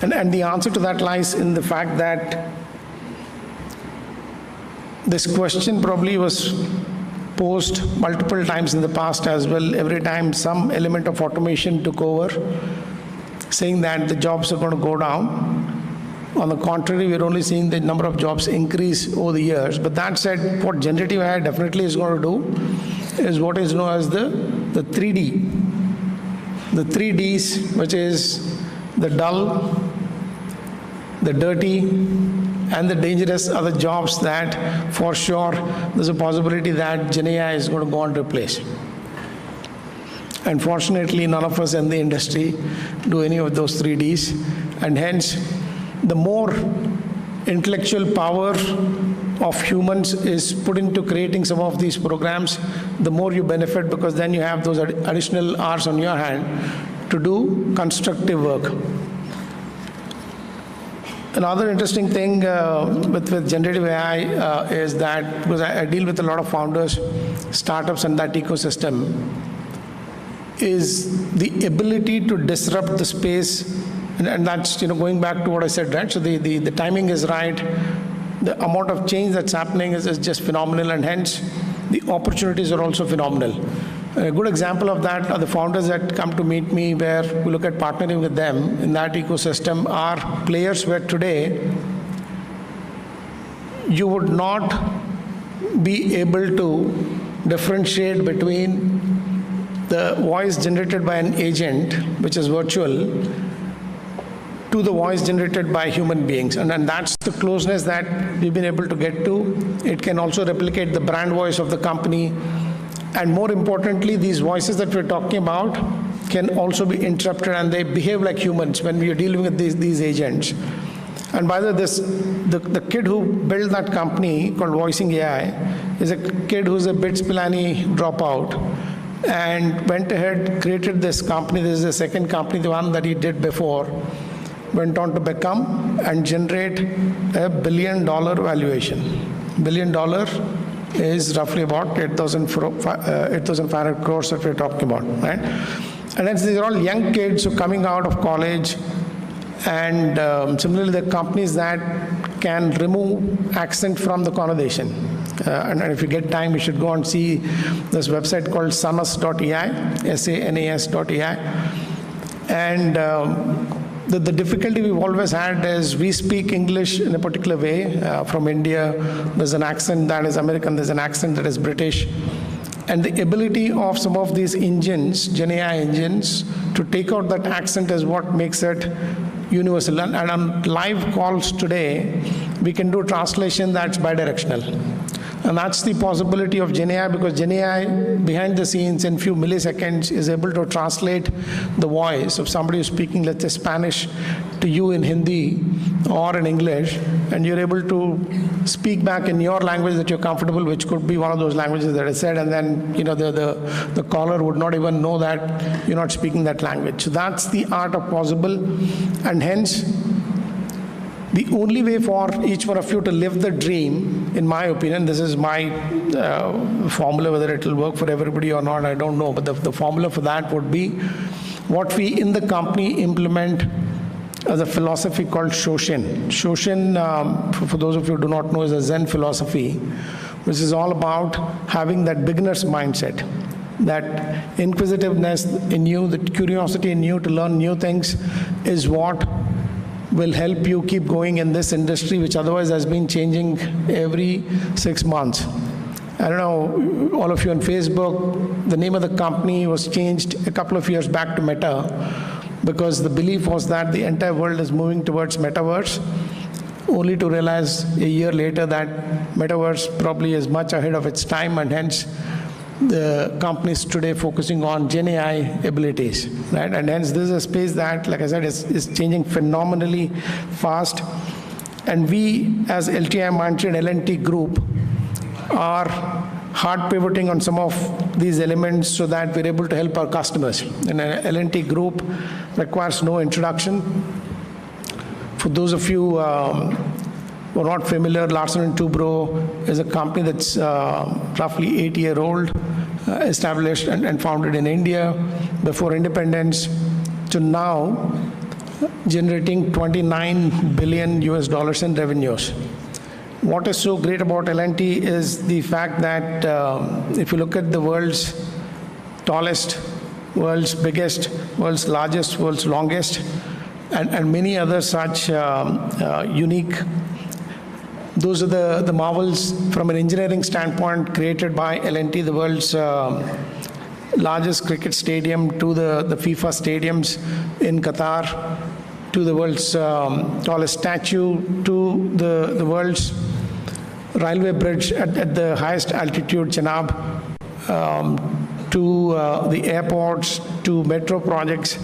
And the answer to that lies in the fact that this question probably was posed multiple times in the past as well. Every time some element of automation took over, saying that the jobs are going to go down. On the contrary, we're only seeing the number of jobs increase over the years. But that said, what generative AI definitely is going to do is what is known as the 3D. The 3Ds, which is the dull, the dirty, and the dangerous are the jobs that, for sure, there's a possibility that GenAI is going to go on to replace. Unfortunately, none of us in the industry do any of those 3Ds, and hence, the more intellectual power of humans is put into creating some of these programs, the more you benefit, because then you have those additional hours on your hand to do constructive work. Another interesting thing with generative AI is that, because I deal with a lot of founders, startups, and that ecosystem, is the ability to disrupt the space, and that's going back to what I said, right? So the timing is right, the amount of change that's happening is just phenomenal, and hence the opportunities are also phenomenal. A good example of that are the founders that come to meet me, where we look at partnering with them in that ecosystem, are players where today you would not be able to differentiate between the voice generated by an agent, which is virtual, to the voice generated by human beings. And that's the closeness that we've been able to get to. It can also replicate the brand voice of the company. And more importantly, these voices that we're talking about can also be interrupted, and they behave like humans when we are dealing with these agents. And by the way, the kid who built that company called Voicing AI is a kid who's a BITS Pilani dropout, and went ahead, created this company. This is the second company, the one that he did before. went on to become and generate $1 billion valuation. $1 billion is roughly about 8,500 crores that we're talking about, right? And then these are all young kids who are coming out of college, and similarly the companies that can remove accent from the conversation. And if you get time, you should go and see this website called sanas.ai, sanas.ai. And the difficulty we've always had is we speak English in a particular way. From India, there's an accent that is American, there's an accent that is British. And the ability of some of these engines, GenAI engines, to take out that accent is what makes it universal. And on live calls today, we can do translation that's bidirectional. And that's the possibility of GenAI, because GenAI, behind the scenes, in few milliseconds, is able to translate the voice of somebody who's speaking, let's say, Spanish to you in Hindi or in English, and you're able to speak back in your language that you're comfortable, which could be one of those languages that I said, and then the caller would not even know that you're not speaking that language. So that's the art of possible, and hence, the only way for each one of you to live the dream, in my opinion, this is my formula, whether it will work for everybody or not, I don't know, but the formula for that would be what we in the company implement as a philosophy called Shoshin. Shoshin, for those of you who do not know, is a Zen philosophy, which is all about having that beginner's mindset, that inquisitiveness in you, the curiosity in you to learn new things is what will help you keep going in this industry, which otherwise has been changing every 6 months. I don't know, all of you on Facebook, the name of the company was changed a couple of years back to Meta, because the belief was that the entire world is moving towards metaverse, only to realize a year later that metaverse probably is much ahead of its time, and hence the companies today focusing on GenAI abilities, right? And hence this is a space that, like I said, is changing phenomenally fast. And we, as LTI Mindtree and L&T Group, are hard pivoting on some of these elements so that we're able to help our customers. And L&T Group requires no introduction. For those of you who are not familiar, Larsen & Toubro is a company that's roughly 8-year-old, established and founded in India before independence, to now generating $29 billion in revenues. What is so great about L&T is the fact that if you look at the world's tallest, world's biggest, world's largest, world's longest, and many other such unique, those are the marvels from an engineering standpoint created by L&T, the world's largest cricket stadium, to the FIFA stadiums in Qatar, to the world's tallest statue, to the world's railway bridge at the highest altitude, Chenab, to the airports, to metro projects.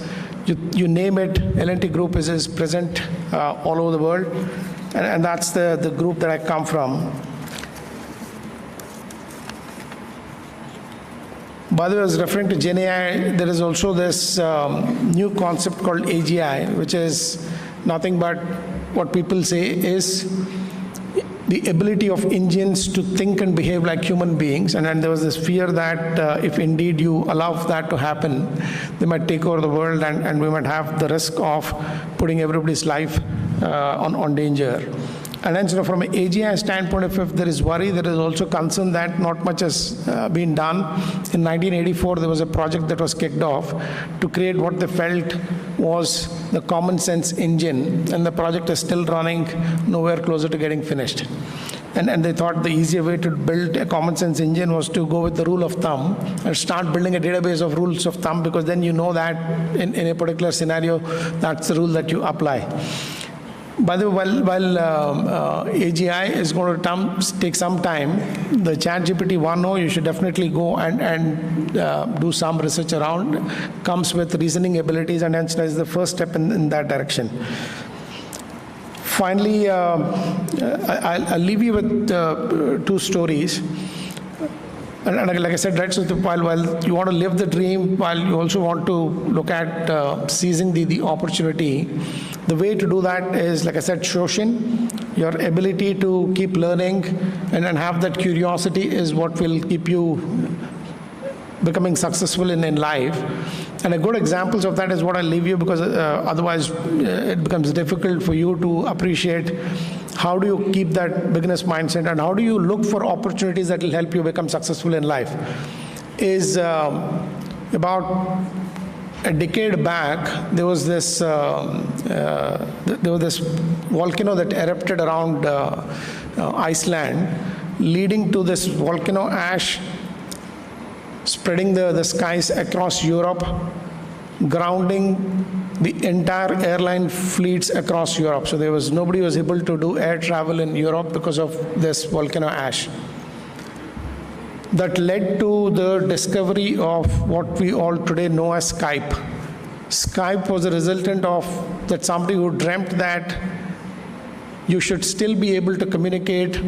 You name it, L&T Group is present all over the world. And that's the group that I come from. By the way, I was referring to GenAI, there is also this new concept called AGI, which is nothing but what people say is the ability of engines to think and behave like human beings. And then there was this fear that if indeed you allow that to happen, they might take over the world, and we might have the risk of putting everybody's life on danger. And then from an AGI standpoint, if there is worry, there is also concern that not much has been done. In 1984, there was a project that was kicked off to create what they felt was the common sense engine, and the project is still running, nowhere closer to getting finished. And they thought the easier way to build a common sense engine was to go with the rule of thumb and start building a database of rules of thumb, because then you know that in a particular scenario, that's the rule that you apply. By the way, while AGI is going to take some time, the ChatGPT 1.0, you should definitely go and do some research around, comes with reasoning abilities, and hence is the first step in that direction. Finally, I'll leave you with 2 stories. And like I said, right, so while you want to live the dream, while you also want to look at seizing the opportunity, the way to do that is, like I said, Shoshin, your ability to keep learning and have that curiosity is what will keep you becoming successful in life. And a good examples of that is what I leave you, because otherwise it becomes difficult for you to appreciate how do you keep that beginner's mindset and how do you look for opportunities that will help you become successful in life. Is about a decade back, there was this volcano that erupted around Iceland, leading to this volcano ash spreading the skies across Europe, grounding the entire airline fleets across Europe. So nobody was able to do air travel in Europe because of this volcano ash. That led to the discovery of what we all today know as Skype. Skype was a resultant of that somebody who dreamt that you should still be able to communicate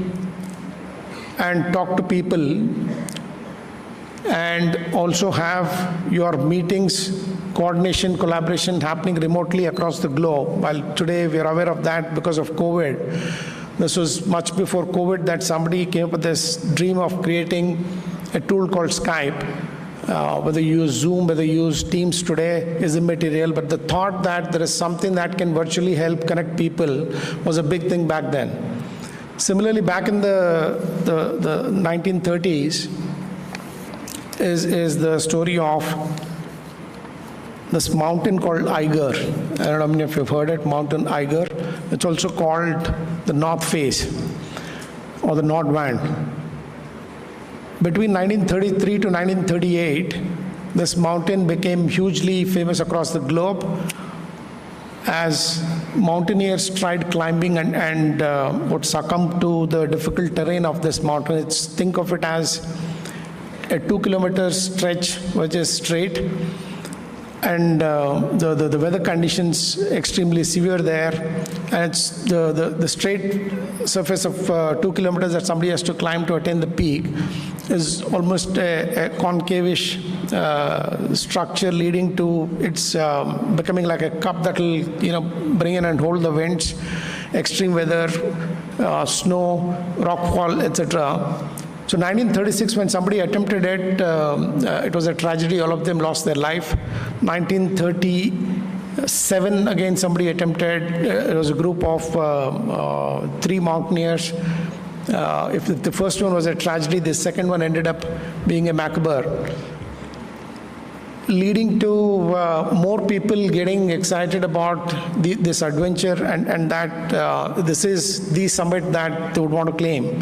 and talk to people and also have your meetings, coordination, collaboration happening remotely across the globe. While today we are aware of that because of COVID, this was much before COVID that somebody came up with this dream of creating a tool called Skype. Whether you use Zoom, whether you use Teams today is immaterial, but the thought that there is something that can virtually help connect people was a big thing back then. Similarly, back in the 1930s, is the story of this mountain called Eiger. I don't know how many of you have heard it, Mountain Eiger. It's also called the North Face or the Nordwand. Between 1933 to 1938, this mountain became hugely famous across the globe as mountaineers tried climbing and would succumb to the difficult terrain of this mountain. Think of it as a 2-kilometer stretch which is straight, and the weather conditions extremely severe there, and it's the straight surface of 2 kilometers that somebody has to climb to attain the peak is almost a concavish structure, leading to its becoming like a cup that will bring in and hold the winds, extreme weather, snow, rockfall, etc. So 1936, when somebody attempted it, it was a tragedy. All of them lost their life. 1937, again, somebody attempted. It was a group of 3 mountaineers. If the first one was a tragedy, the second one ended up being a macabre, leading to more people getting excited about this adventure and that this is the summit that they would want to claim.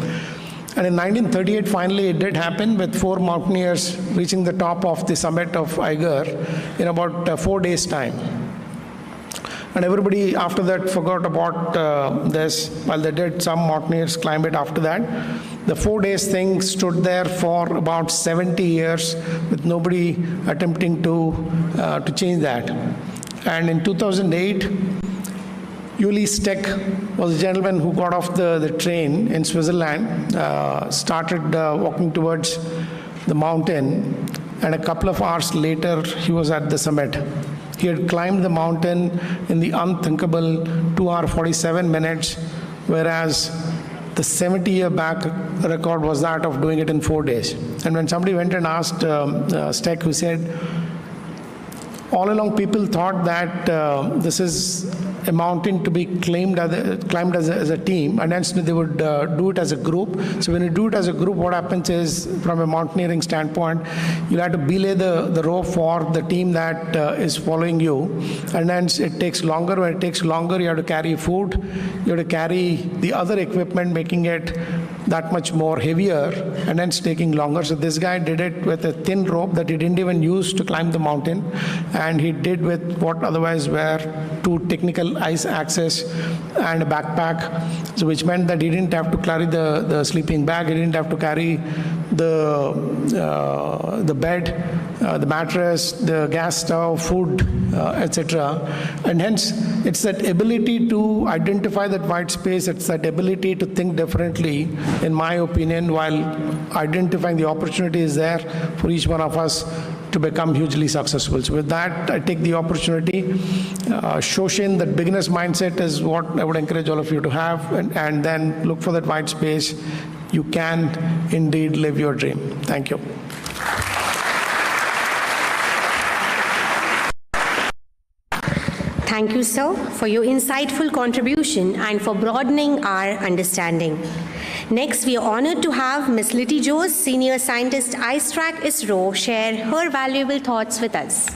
And in 1938, finally, it did happen with 4 mountaineers reaching the top of the summit of Eiger in about 4 days' time. And everybody after that forgot about this. While they did, some mountaineers climbed it after that. The 4 days thing stood there for about 70 years with nobody attempting to change that. And in 2008, Uli Steck was a gentleman who got off the train in Switzerland, started walking towards the mountain, and a couple of hours later, he was at the summit. He had climbed the mountain in the unthinkable 2 hours 47 minutes, whereas the 70-year back record was that of doing it in 4 days. And when somebody went and asked Steck, who said, all along people thought that this is a mountain to be climbed as a team, and hence they would do it as a group. So when you do it as a group, what happens is, from a mountaineering standpoint, you'll have to belay the rope for the team that is following you, and hence it takes longer. When it takes longer, you have to carry food, you have to carry the other equipment, making it that much more heavier, and hence taking longer. So this guy did it with a thin rope that he didn't even use to climb the mountain, and he did with what otherwise were 2 technical ice axes and a backpack, so which meant that he didn't have to carry the sleeping bag, he didn't have to carry the bed, the mattress, the gas stove, food, etc. And hence, it's that ability to identify that white space, it's that ability to think differently, in my opinion, while identifying the opportunities there for each one of us to become hugely successful. So with that, I take the opportunity. Shoshin, that beginner's mindset is what I would encourage all of you to have, and then look for that white space. You can indeed live your dream. Thank you. Thank you, sir, for your insightful contribution and for broadening our understanding. Next, we are honored to have Ms. Litty Jose, Senior Scientist, IceTrack ISRO, share her valuable thoughts with us.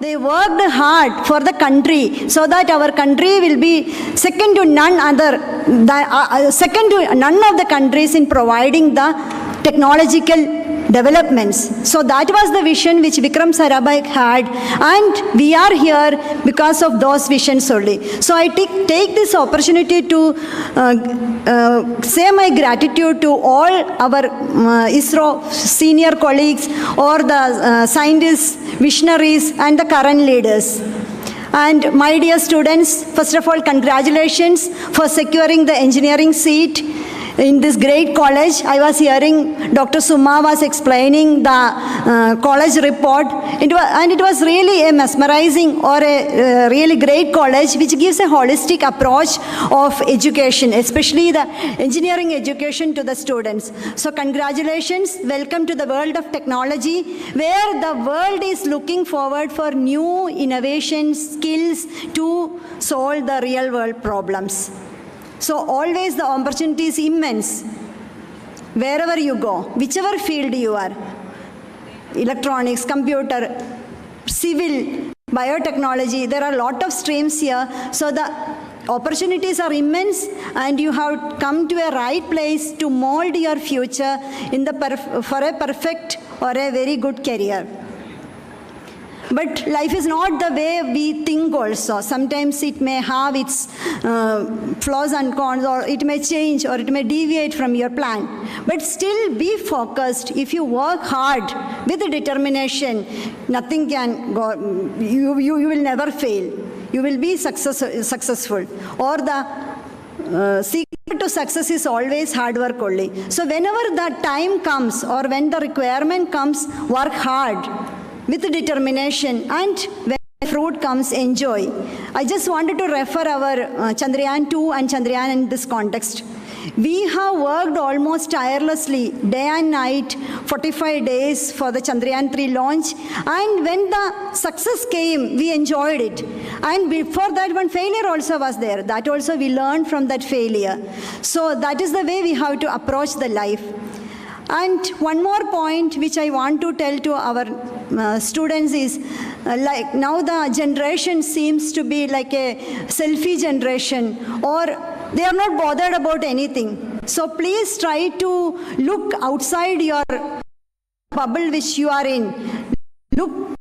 They worked hard for the country so that our country will be second to none other, second to none of the countries in providing the technological developments. So that was the vision which Vikram Sarabhai had, and we are here because of those visions only. So I take this opportunity to say my gratitude to all our ISRO senior colleagues or the scientists, visionaries and the current leaders. And my dear students, first of all, congratulations for securing the engineering seat in this great college. I was hearing Dr. Suma was explaining the college report. It was really a mesmerizing or a really great college which gives a holistic approach of education, especially the engineering education to the students. So congratulations, welcome to the world of technology, where the world is looking forward for new innovations, skills to solve the real world problems. So always the opportunity is immense. Wherever you go, whichever field you are, electronics, computer, civil, biotechnology, there are a lot of streams here. So the opportunities are immense, and you have come to a right place to mold your future in for a perfect or a very good career. But life is not the way we think also. Sometimes it may have its flaws and cons, or it may change, or it may deviate from your plan. But still be focused. If you work hard with determination, nothing can go, you will never fail. You will be successful. Or the secret to success is always hard work only. So whenever the time comes, or when the requirement comes, work hard with determination, and when the fruit comes, enjoy. I just wanted to refer our Chandrayaan 2 and Chandrayaan in this context. We have worked almost tirelessly, day and night, 45 days for the Chandrayaan 3 launch, and when the success came, we enjoyed it. And before that, one failure also was there. That also we learned from that failure. So that is the way we have to approach the life. And one more point which I want to tell to our students is, like now the generation seems to be like a selfie generation, or they are not bothered about anything. So please try to look outside your bubble which you are in. Look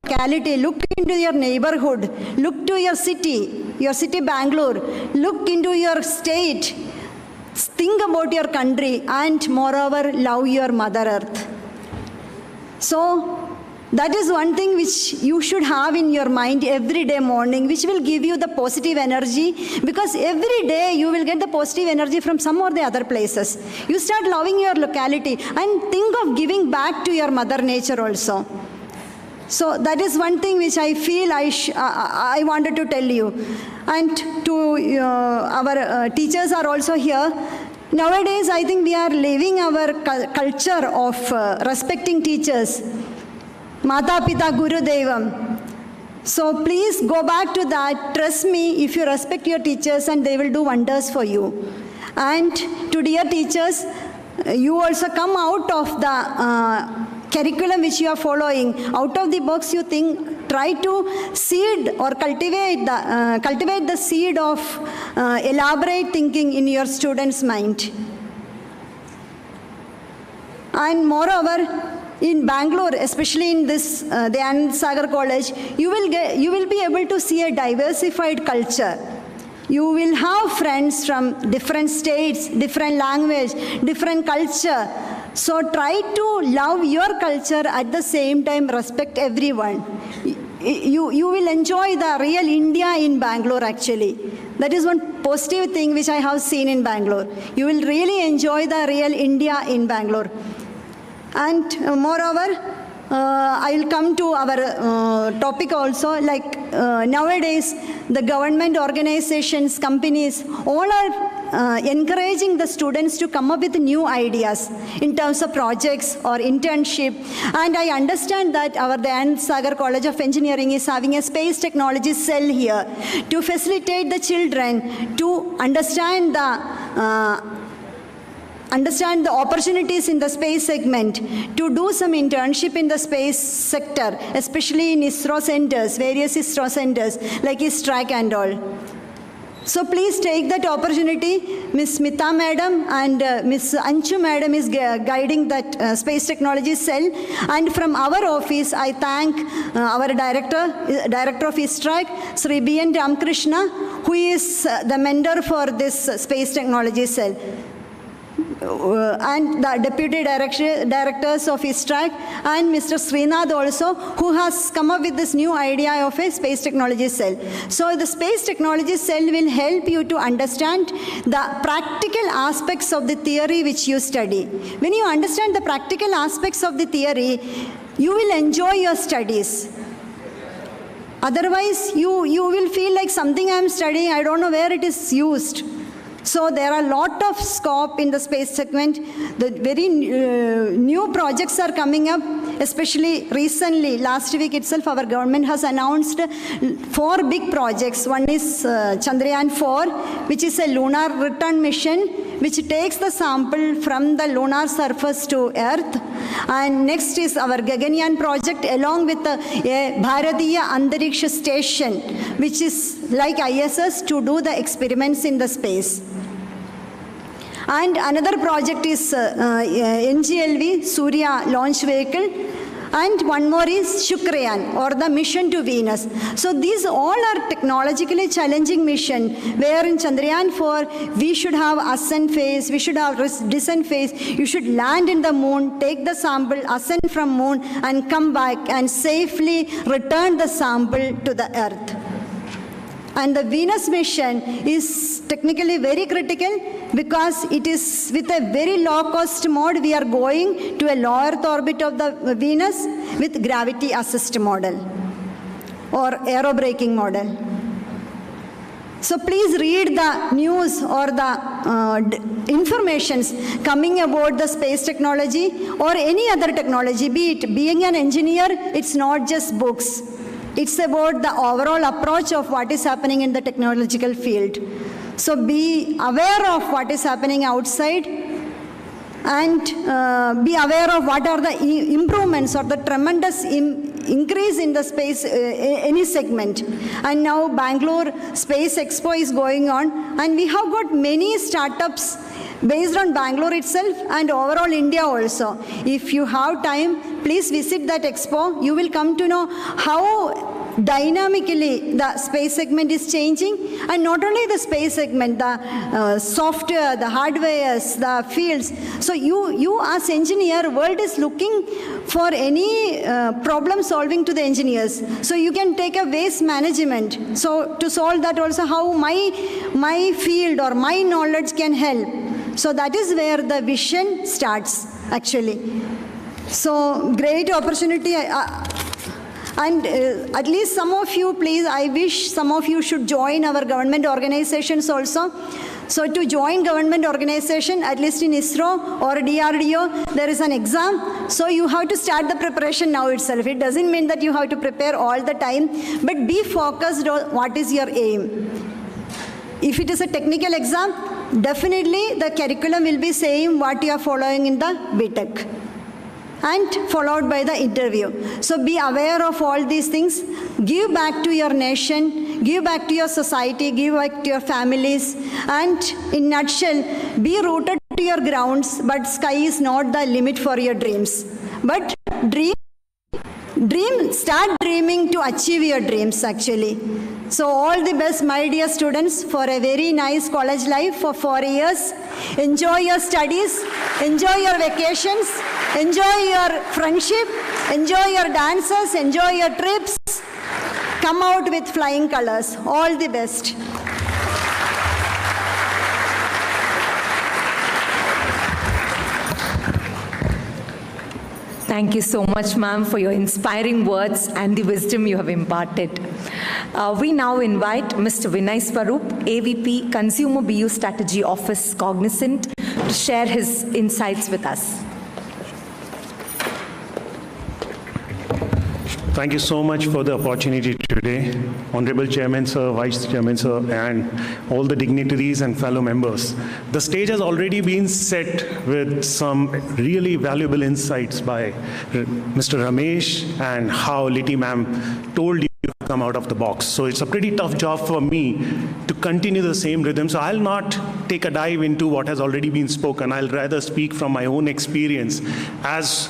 locality, look into your neighborhood, look to your city Bangalore, look into your state. Think about your country, and moreover, love your Mother Earth. So, That is one thing which you should have in your mind every day morning, which will give you the positive energy, because every day you will get the positive energy from some or the other places. You start loving your locality and think of giving back to your mother nature also. So that is one thing which I feel I wanted to tell you. And to our teachers are also here. Nowadays, I think we are leaving our culture of respecting teachers. Mata Pita Guru Devam. So please go back to that. Trust me, if you respect your teachers, and they will do wonders for you. And to dear teachers, you also come out of the curriculum which you are following. Out of the box you think, try to seed or cultivate the seed of elaborate thinking in your students' mind. And moreover, in Bangalore, especially in this Dayananda Sagar College, you will be able to see a diversified culture. You will have friends from different states, different language, different culture. So try to love your culture, at the same time respect everyone. You will enjoy the real India in Bangalore actually. That is one positive thing which I have seen in Bangalore. You will really enjoy the real India in Bangalore. And moreover, I will come to our topic also, like nowadays the government organizations, companies, all are encouraging the students to come up with new ideas in terms of projects or internship. And I understand that our Dayananda Sagar College of Engineering is having a space technology cell here to facilitate the children to understand the opportunities in the space segment, to do some internship in the space sector, especially in ISRO centers, various ISRO centers like ISTRAC and all. So please take that opportunity. Ms. Smita Madam and Ms. Anchu Madam is guiding that space technology cell. And from our office, I thank our director of ISTRAC, Sri B.N. Ramkrishna, who is the mentor for this space technology cell. And the deputy directors of ISTRAC and Mr. Srinath also, who has come up with this new idea of a space technology cell. So the space technology cell will help you to understand the practical aspects of the theory which you study. When you understand the practical aspects of the theory, you will enjoy your studies. Otherwise, you will feel like something I am studying, I don't know where it is used. So there are a lot of scope in the space segment. The very new projects are coming up, especially recently. Last week itself, our government has announced 4 big projects. One is Chandrayaan 4, which is a lunar return mission, which takes the sample from the lunar surface to Earth. And next is our Gaganyaan project, along with a Bharatiya Antariksha Station, which is like ISS to do the experiments in the space. And another project is NGLV, Surya Launch Vehicle. And one more is Shukrayaan, or the mission to Venus. So these all are technologically challenging mission, where in Chandrayaan 4, we should have ascent phase, we should have descent phase, you should land in the moon, take the sample, ascend from moon, and come back and safely return the sample to the Earth. And the Venus mission is technically very critical, because it is with a very low cost mode we are going to a low Earth orbit of the Venus with gravity assist model or aerobraking model. So please read the news or the informations coming about the space technology or any other technology, be it being an engineer, it's not just books. It's about the overall approach of what is happening in the technological field. So be aware of what is happening outside, and be aware of what are the improvements or the tremendous increase in the space, any segment. And now Bangalore Space Expo is going on, and we have got many startups based on Bangalore itself and overall India also. If you have time, please visit that expo. You will come to know how dynamically the space segment is changing, and not only the space segment, the software, the hardwares, the fields. So you as engineer, world is looking for any problem solving to the engineers. So you can take a waste management. So to solve that also, how my field or my knowledge can help. So that is where the vision starts actually. So great opportunity. And at least some of you, please, I wish some of you should join our government organizations also. So to join government organization, at least in ISRO or DRDO, there is an exam. So you have to start the preparation now itself. It doesn't mean that you have to prepare all the time, but be focused on what is your aim. If it is a technical exam, definitely the curriculum will be same what you are following in the BTech, and followed by the interview. So be aware of all these things. Give back to your nation, give back to your society, give back to your families, and in nutshell, be rooted to your grounds, but sky is not the limit for your dreams. But start dreaming to achieve your dreams actually. So all the best, my dear students, for a very nice college life for 4 years. Enjoy your studies, enjoy your vacations, enjoy your friendship, enjoy your dances, enjoy your trips. Come out with flying colors. All the best. Thank you so much, ma'am, for your inspiring words and the wisdom you have imparted. We now invite Mr. Vinay Swarup, AVP, Consumer BU Strategy Office, Cognizant, to share his insights with us. Thank you so much for the opportunity today. Honorable Chairman, Sir, Vice Chairman, Sir, and all the dignitaries and fellow members. The stage has already been set with some really valuable insights by Mr. Ramesh and how Liti ma'am told you to come out of the box. So it's a pretty tough job for me to continue the same rhythm. So I'll not take a dive into what has already been spoken. I'll rather speak from my own experience as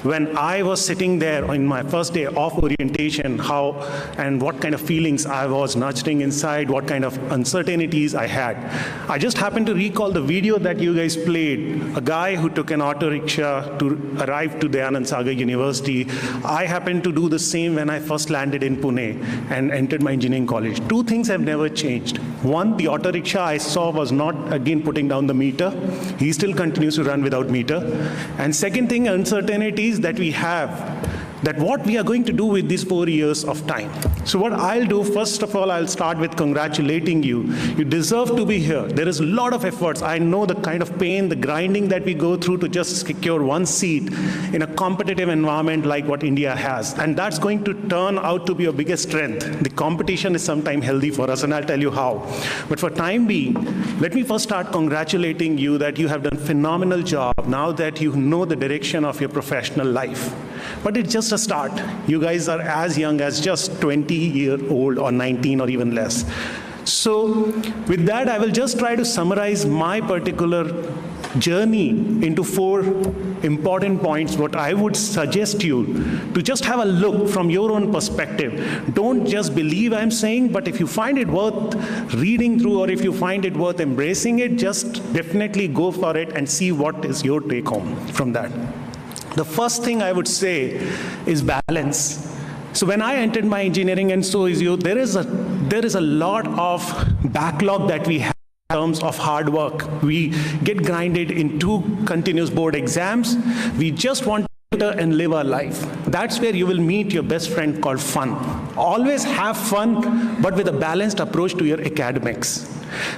when I was sitting there in my first day of orientation, how and what kind of feelings I was nurturing inside, what kind of uncertainties I had. I just happened to recall the video that you guys played, a guy who took an auto rickshaw to arrive to Dayananda Sagar University. I happened to do the same when I first landed in Pune and entered my engineering college. Two things have never changed. One, the auto rickshaw I saw was not again putting down the meter. He still continues to run without meter. And second thing, uncertainties that we have, that what we are going to do with these 4 years of time. So what I'll do, first of all, I'll start with congratulating you. You deserve to be here. There is a lot of efforts. I know the kind of pain, the grinding that we go through to just secure one seat in a competitive environment like what India has. And that's going to turn out to be your biggest strength. The competition is sometimes healthy for us, and I'll tell you how. But for time being, let me first start congratulating you that you have done a phenomenal job now that you know the direction of your professional life. But it's just a start. You guys are as young as just 20-year-old or 19 or even less. So with that, I will just try to summarize my particular journey into 4 important points, what I would suggest you to just have a look from your own perspective. Don't just believe I'm saying, but if you find it worth reading through or if you find it worth embracing it, just definitely go for it and see what is your take home from that. The first thing I would say is balance. So when I entered my engineering, and so is you, there is a lot of backlog that we have in terms of hard work. We get grinded in 2 continuous board exams. We just want to and live our life. That's where you will meet your best friend called fun. Always have fun, but with a balanced approach to your academics.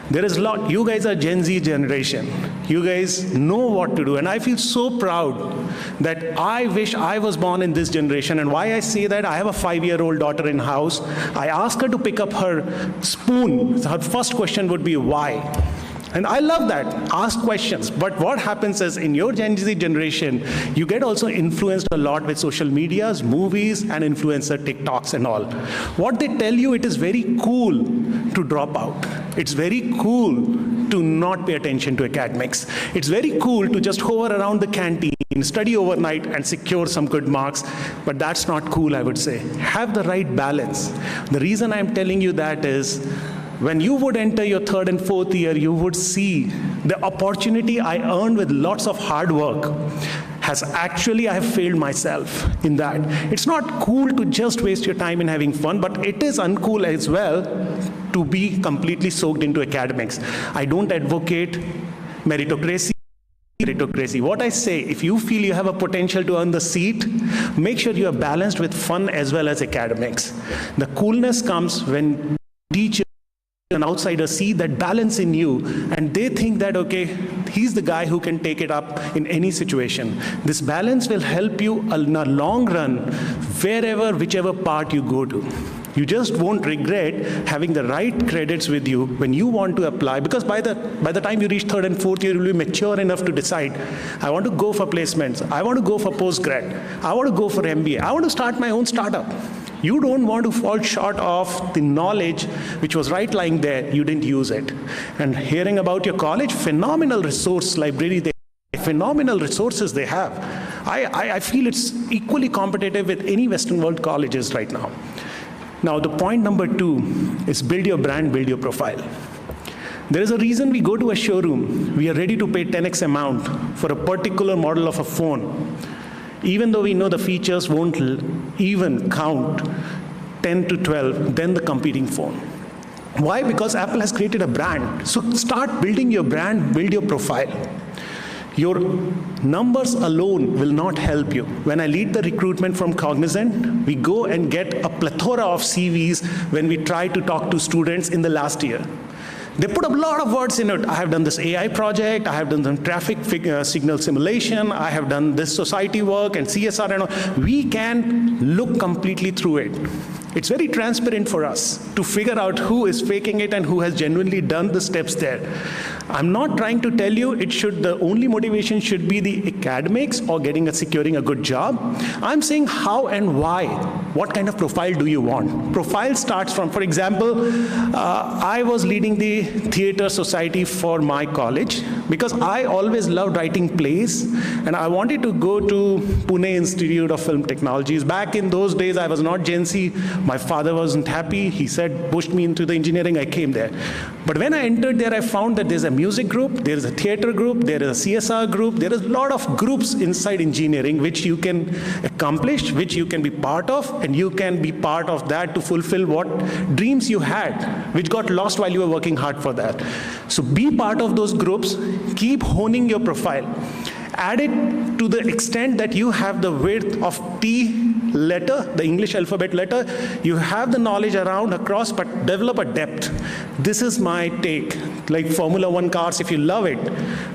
There is a lot. You guys are Gen Z generation. You guys know what to do. And I feel so proud that I wish I was born in this generation. And why I say that, I have a 5-year-old daughter in house. I ask her to pick up her spoon. Her first question would be, why? And I love that. Ask questions. But what happens is in your Gen Z generation, you get also influenced a lot with social medias, movies, and influencer TikToks and all. What they tell you, it is very cool to drop out. It's very cool to not pay attention to academics. It's very cool to just hover around the canteen study overnight and secure some good marks, but that's not cool, I would say. Have the right balance. The reason I'm telling you that is, when you would enter your third and fourth year, you would see the opportunity I earned with lots of hard work I have failed myself in that. It's not cool to just waste your time in having fun, but it is uncool as well to be completely soaked into academics. I don't advocate meritocracy. What I say, if you feel you have a potential to earn the seat, make sure you are balanced with fun as well as academics. The coolness comes when teachers and outsiders see that balance in you, and they think that, okay, he's the guy who can take it up in any situation. This balance will help you in a long run, whichever part you go to. You just won't regret having the right credits with you when you want to apply, because by the time you reach third and fourth year, you'll be mature enough to decide, I want to go for placements, I want to go for postgrad, I want to go for MBA, I want to start my own startup. You don't want to fall short of the knowledge which was right lying there, you didn't use it. And hearing about your college, phenomenal resource library, phenomenal resources they have. I feel it's equally competitive with any Western world colleges right now. Now, the point number 2 is build your brand, build your profile. There is a reason we go to a showroom, we are ready to pay 10x amount for a particular model of a phone, even though we know the features won't even count 10 to 12 than the competing phone. Why? Because Apple has created a brand. So start building your brand, build your profile. Your numbers alone will not help you. When I lead the recruitment from Cognizant, we go and get a plethora of CVs when we try to talk to students in the last year. They put a lot of words in it. I have done this AI project, I have done some traffic signal simulation, I have done this society work and CSR and all. We can look completely through it. It's very transparent for us to figure out who is faking it and who has genuinely done the steps there. I'm not trying to tell you the only motivation should be the academics or securing a good job. I'm saying how and why. What kind of profile do you want? Profile starts from, for example, I was leading the theater society for my college because I always loved writing plays and I wanted to go to Pune Institute of Film Technologies. Back in those days, I was not Gen Z. My father wasn't happy. He pushed me into the engineering. I came there. But when I entered there, I found that there's a music group, there is a theater group, there is a CSR group, there is a lot of groups inside engineering which you can accomplish, which you can be part of, and you can be part of that to fulfill what dreams you had, which got lost while you were working hard for that. So be part of those groups, keep honing your profile. Add it to the extent that you have the width of T letter, the English alphabet letter, you have the knowledge around across, but develop a depth. This is my take. Like Formula 1 cars, if you love it.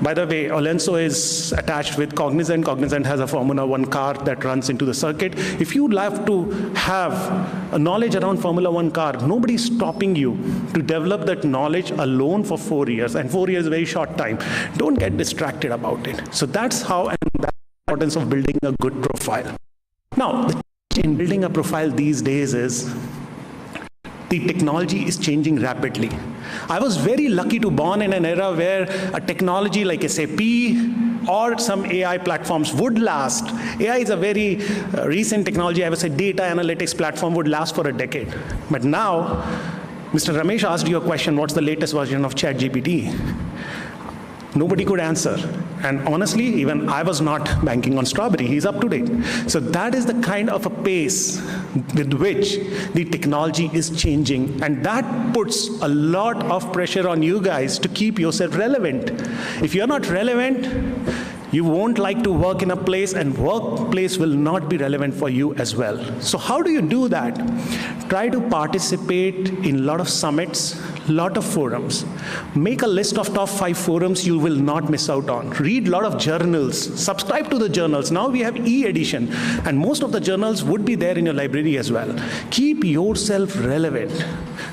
By the way, Alonso is attached with Cognizant. Cognizant has a Formula 1 car that runs into the circuit. If you love to have a knowledge around Formula 1 car, nobody's stopping you to develop that knowledge alone for 4 years. And 4 years is a very short time. Don't get distracted about it. So that's how, and that's the importance of building a good profile. Now, the in building a profile these days is the technology is changing rapidly. I was very lucky to born in an era where a technology like SAP or some AI platforms would last. AI is a very recent technology. I would say data analytics platform would last for a decade. But now, Mr. Ramesh asked you a question, what's the latest version of ChatGPT? Nobody could answer. And honestly, even I was not banking on Strawberry. He's up to date. So that is the kind of a pace with which the technology is changing. And that puts a lot of pressure on you guys to keep yourself relevant. If you're not relevant, you won't like to work in a place, and workplace will not be relevant for you as well. So how do you do that? Try to participate in a lot of summits, lot of forums. Make a list of top 5 forums you will not miss out on. Read a lot of journals. Subscribe to the journals. Now we have e-edition, and most of the journals would be there in your library as well. Keep yourself relevant.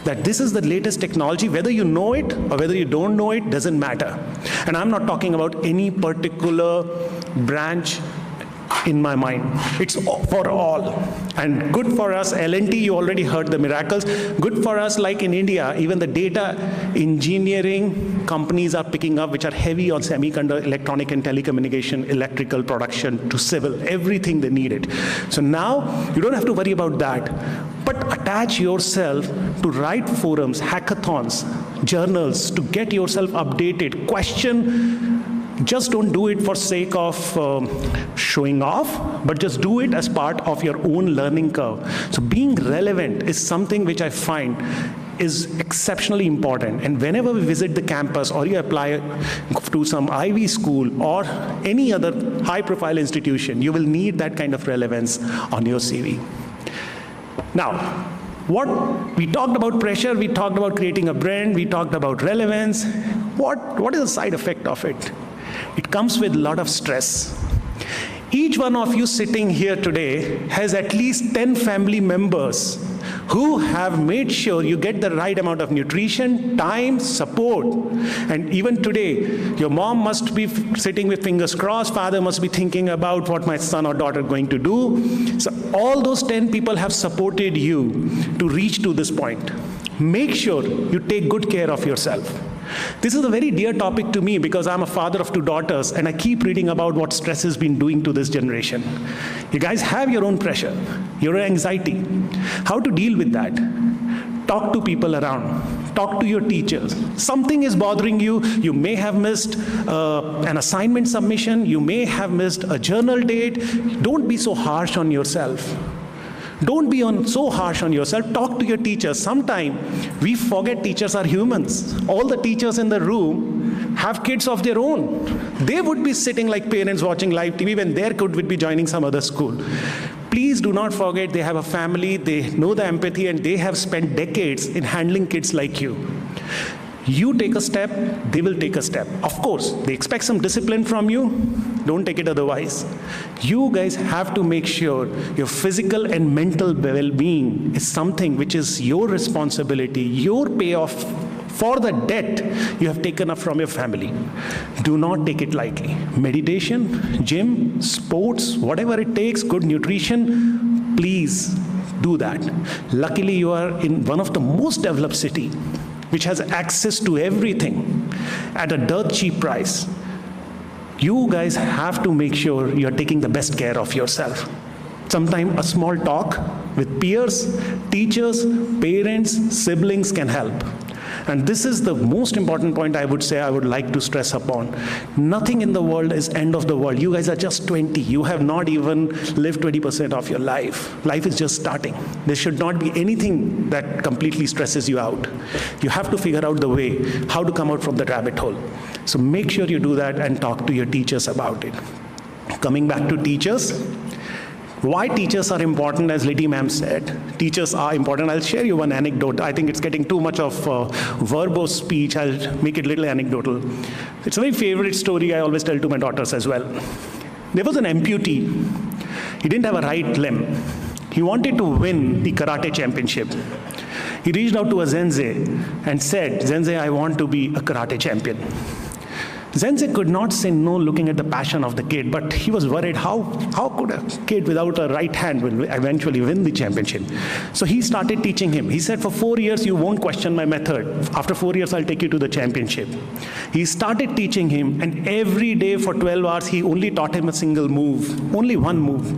That this is the latest technology, whether you know it or whether you don't know it, doesn't matter. And I'm not talking about any particular branch in my mind. It's for all. And good for us, L&T, you already heard the miracles. Good for us, like in India, even the data engineering companies are picking up, which are heavy on semiconductor, electronic and telecommunication, electrical production to civil, everything they needed. So now you don't have to worry about that. But attach yourself to right forums, hackathons, journals to get yourself updated. Question. Just don't do it for sake of showing off, but just do it as part of your own learning curve. So being relevant is something which I find is exceptionally important. And whenever we visit the campus or you apply to some Ivy school or any other high-profile institution, you will need that kind of relevance on your CV. Now, we talked about pressure, we talked about creating a brand, we talked about relevance. What is the side effect of it? It comes with a lot of stress. Each one of you sitting here today has at least 10 family members who have made sure you get the right amount of nutrition, time, support. And even today, your mom must be sitting with fingers crossed, father must be thinking about what my son or daughter are going to do. So all those 10 people have supported you to reach to this point. Make sure you take good care of yourself. This is a very dear topic to me because I'm a father of 2 daughters and I keep reading about what stress has been doing to this generation. You guys have your own pressure, your anxiety. How to deal with that? Talk to people around. Talk to your teachers. Something is bothering you. You may have missed an assignment submission. You may have missed a journal date. Don't be so harsh on yourself. Don't be so harsh on yourself. Talk to your teachers. Sometimes we forget teachers are humans. All the teachers in the room have kids of their own. They would be sitting like parents watching live TV when their kid would be joining some other school. Please do not forget they have a family, they know the empathy, and they have spent decades in handling kids like you. You take a step, they will take a step. Of course, they expect some discipline from you. Don't take it otherwise. You guys have to make sure your physical and mental well-being is something which is your responsibility, your payoff for the debt you have taken up from your family. Do not take it lightly. Meditation, gym, sports, whatever it takes, good nutrition, please do that. Luckily, you are in one of the most developed cities, which has access to everything at a dirt cheap price. You guys have to make sure you're taking the best care of yourself. Sometimes a small talk with peers, teachers, parents, siblings can help. And this is the most important point I would say I would like to stress upon. Nothing in the world is end of the world. You guys are just 20. You have not even lived 20% of your life. Life is just starting. There should not be anything that completely stresses you out. You have to figure out the way how to come out from the rabbit hole. So make sure you do that and talk to your teachers about it. Coming back to teachers, why teachers are important, as Lady Ma'am said. Teachers are important. I'll share you one anecdote. I think it's getting too much of verbose speech. I'll make it a little anecdotal. It's a very favorite story I always tell to my daughters as well. There was an amputee. He didn't have a right limb. He wanted to win the karate championship. He reached out to a sensei and said, "Sensei, I want to be a karate champion." Sensei could not say no looking at the passion of the kid, but he was worried how could a kid without a right hand will eventually win the championship. So he started teaching him. He said, "For 4 years, you won't question my method. After 4 years, I'll take you to the championship." He started teaching him, and every day for 12 hours, he only taught him a single move, only one move.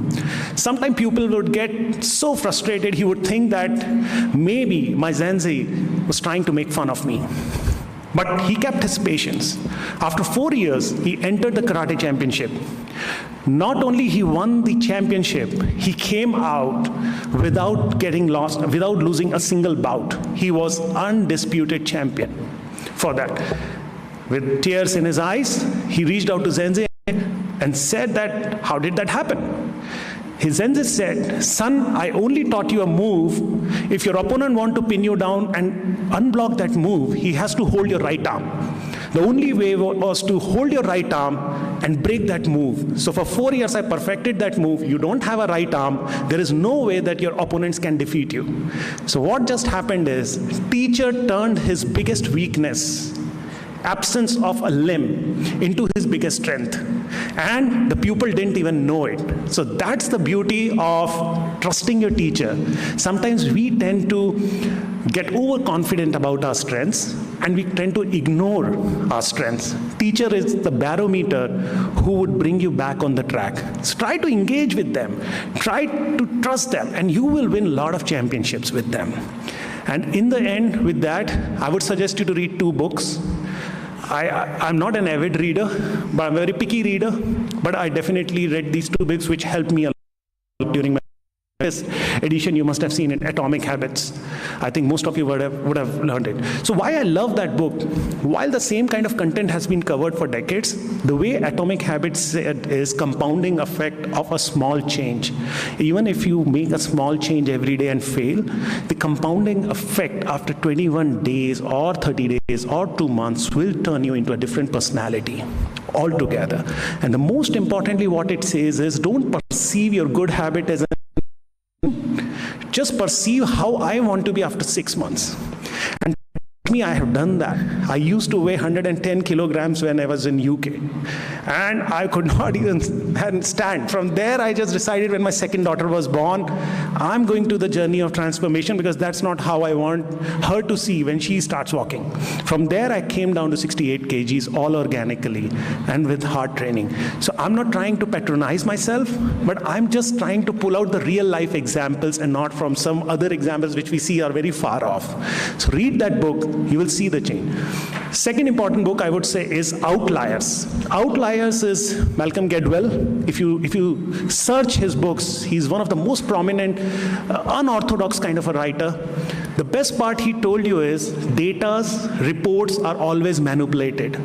Sometimes people would get so frustrated, he would think that maybe my sensei was trying to make fun of me. But he kept his patience. After 4 years, he entered the karate championship. Not only he won the championship, he came out without getting lost, without losing a single bout. He was undisputed champion for that. With tears in his eyes, he reached out to Sensei and said that, "How did that happen?" His sensei said, "Son, I only taught you a move. If your opponent wants to pin you down and unblock that move, he has to hold your right arm. The only way was to hold your right arm and break that move. So for 4 years, I perfected that move. You don't have a right arm. There is no way that your opponents can defeat you." So what just happened is, teacher turned his biggest weakness, absence of a limb, into his biggest strength. and the pupil didn't even know it. So that's the beauty of trusting your teacher. Sometimes we tend to get overconfident about our strengths, and we tend to ignore our strengths. Teacher is the barometer who would bring you back on the track. So try to engage with them, try to trust them, and you will win a lot of championships with them. And in the end, with that, I would suggest you to read 2 books. I'm not an avid reader, but I'm a very picky reader, but I definitely read these 2 books which helped me a lot during my edition. You must have seen it, Atomic Habits. I think most of you would have learned it. So why I love that book, while the same kind of content has been covered for decades, the way Atomic Habits said is compounding effect of a small change. Even if you make a small change every day and fail, the compounding effect after 21 days or 30 days or 2 months will turn you into a different personality altogether. And the most importantly, what it says is, don't perceive your good habit as just perceive how I want to be after 6 months. And me, I have done that. I used to weigh 110 kilograms when I was in UK, and I could not even stand. From there, I just decided when my second daughter was born, I'm going to the journey of transformation, because that's not how I want her to see when she starts walking. From there, I came down to 68 kgs, all organically and with hard training. So I'm not trying to patronize myself, but I'm just trying to pull out the real life examples and not from some other examples which we see are very far off. So read that book. You will see the change. Second important book I would say is Outliers. Outliers is Malcolm Gladwell. If you search his books, he's one of the most prominent, unorthodox kind of a writer. The best part he told you is data's reports are always manipulated.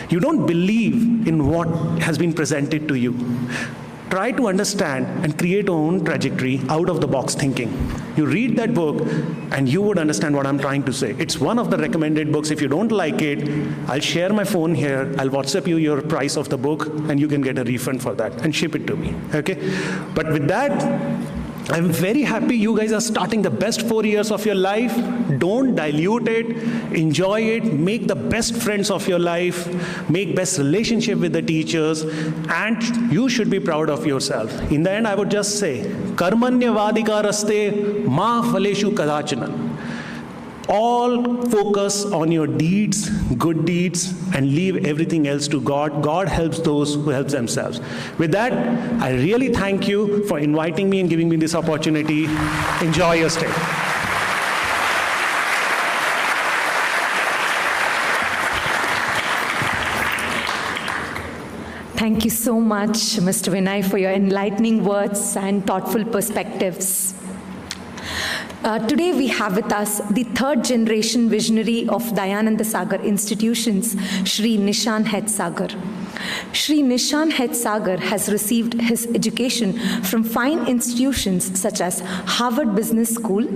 You don't believe in what has been presented to you. Try to understand and create your own trajectory out of the box thinking. You read that book and you would understand what I'm trying to say. It's one of the recommended books. If you don't like it, I'll share my phone here. I'll WhatsApp you your price of the book and you can get a refund for that and ship it to me. Okay? But with that, I'm very happy you guys are starting the best 4 years of your life. Don't dilute it. Enjoy it. Make the best friends of your life. Make best relationship with the teachers. And you should be proud of yourself. In the end, I would just say, Karmanya vadika raste ma phaleshu kadachana. All focus on your deeds, good deeds, and leave everything else to God. God helps those who help themselves. With that, I really thank you for inviting me and giving me this opportunity. Enjoy your stay. Thank you so much, Mr. Vinay, for your enlightening words and thoughtful perspectives. Today we have with us the 3rd generation visionary of Dayananda Sagar institutions, Shri Nishan Het Sagar. Shri Nishan Het Sagar has received his education from fine institutions such as Harvard Business School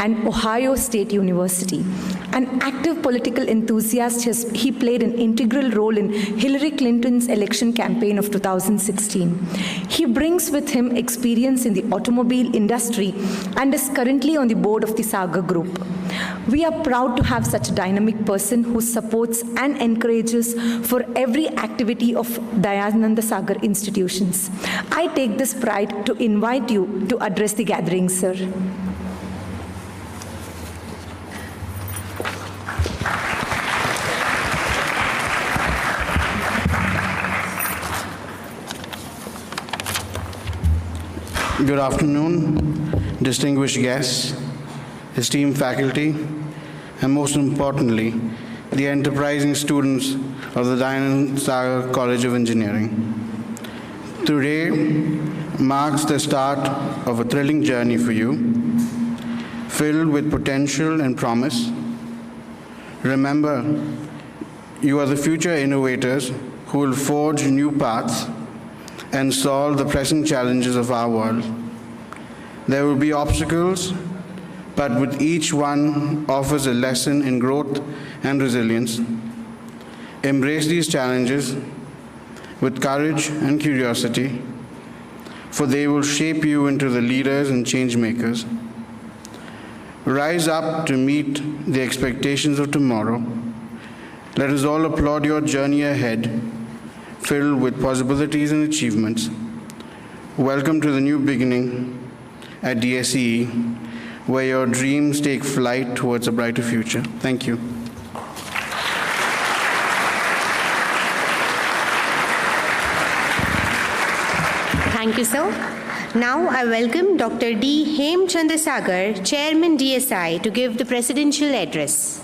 and Ohio State University. An active political enthusiast, he played an integral role in Hillary Clinton's election campaign of 2016. He brings with him experience in the automobile industry and is currently on the board of the Sagar Group. We are proud to have such a dynamic person who supports and encourages for every activity of Dayananda Sagar institutions. I take this pride to invite you to address the gathering, sir. Good afternoon, distinguished guests, esteemed faculty, and most importantly, the enterprising students of the Dayananda Sagar College of Engineering. Today marks the start of a thrilling journey for you, filled with potential and promise. Remember, you are the future innovators who will forge new paths and solve the pressing challenges of our world. There will be obstacles, but with each one offers a lesson in growth and resilience. Embrace these challenges with courage and curiosity, for they will shape you into the leaders and change makers. Rise up to meet the expectations of tomorrow. Let us all applaud your journey ahead filled with possibilities and achievements. Welcome to the new beginning at DSE, where your dreams take flight towards a brighter future. Thank you. Thank you, sir. Now I welcome Dr. D. Hemchandra Sagar, Chairman DSI, to give the presidential address.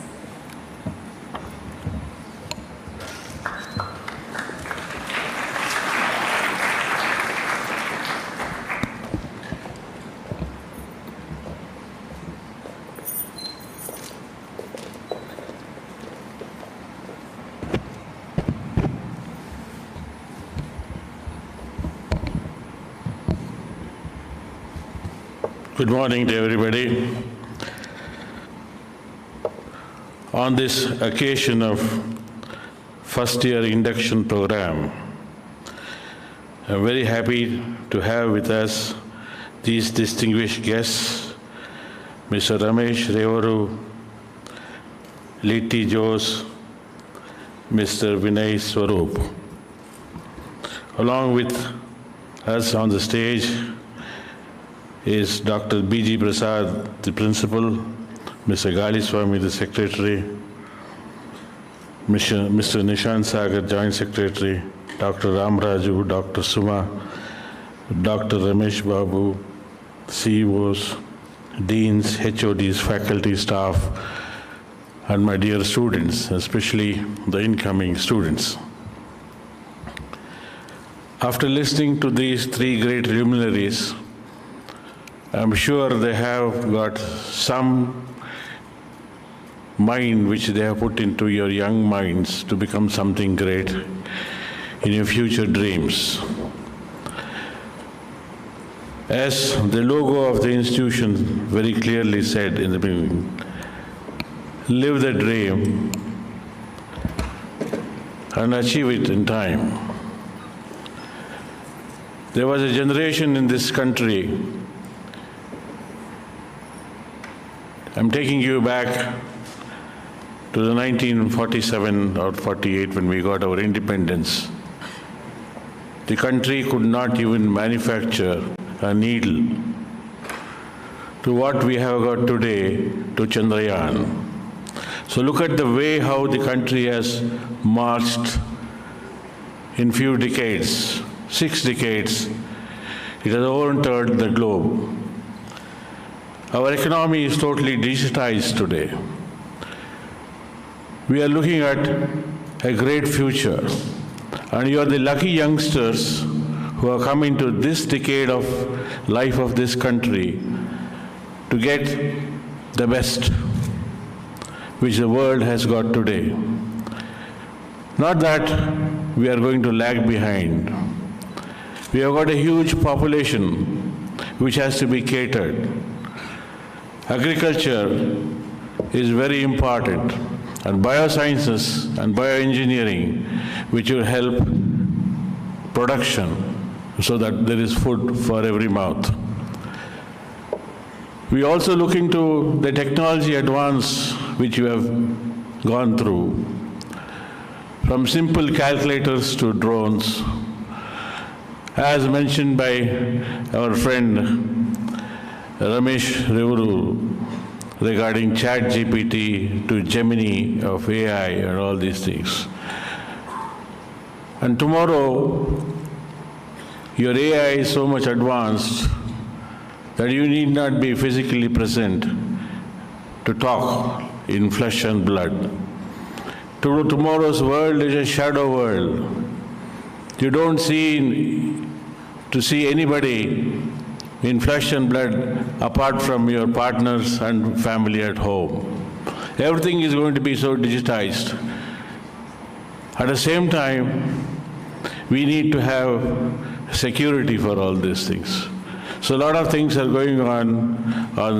Good morning to everybody. On this occasion of first year induction program, I'm very happy to have with us these distinguished guests, Mr. Ramesh Revaru, Liti Jose, Mr. Vinay Swarup. Along with us on the stage is Dr. B.G. Prasad, the principal, Mr. Gali Swami, the secretary, Mr. Nishant Sagar, joint secretary, Dr. Ramraju, Dr. Suma, Dr. Ramesh Babu, CEOs, deans, HODs, faculty, staff, and my dear students, especially the incoming students. After listening to these three great luminaries, I'm sure they have got some mind which they have put into your young minds to become something great in your future dreams. As the logo of the institution very clearly said in the beginning, live the dream and achieve it in time. There was a generation in this country. I'm taking you back to the 1947 or 48 when we got our independence. The country could not even manufacture a needle. To what we have got today, to Chandrayaan. So look at the way how the country has marched in few decades, 6 decades. It has overturned the globe. Our economy is totally digitized today. We are looking at a great future. And you are the lucky youngsters who are coming to this decade of life of this country to get the best which the world has got today. Not that we are going to lag behind. We have got a huge population which has to be catered. Agriculture is very important, and biosciences and bioengineering, which will help production so that there is food for every mouth. We also look into the technology advance which you have gone through, from simple calculators to drones. As mentioned by our friend Ramesh Revaru regarding ChatGPT to Gemini of AI and all these things. And tomorrow, your AI is so much advanced that you need not be physically present to talk in flesh and blood. Tomorrow's world is a shadow world. You don't see anybody in flesh and blood apart from your partners and family at home. Everything is going to be so digitized. At the same time, we need to have security for all these things. So a lot of things are going on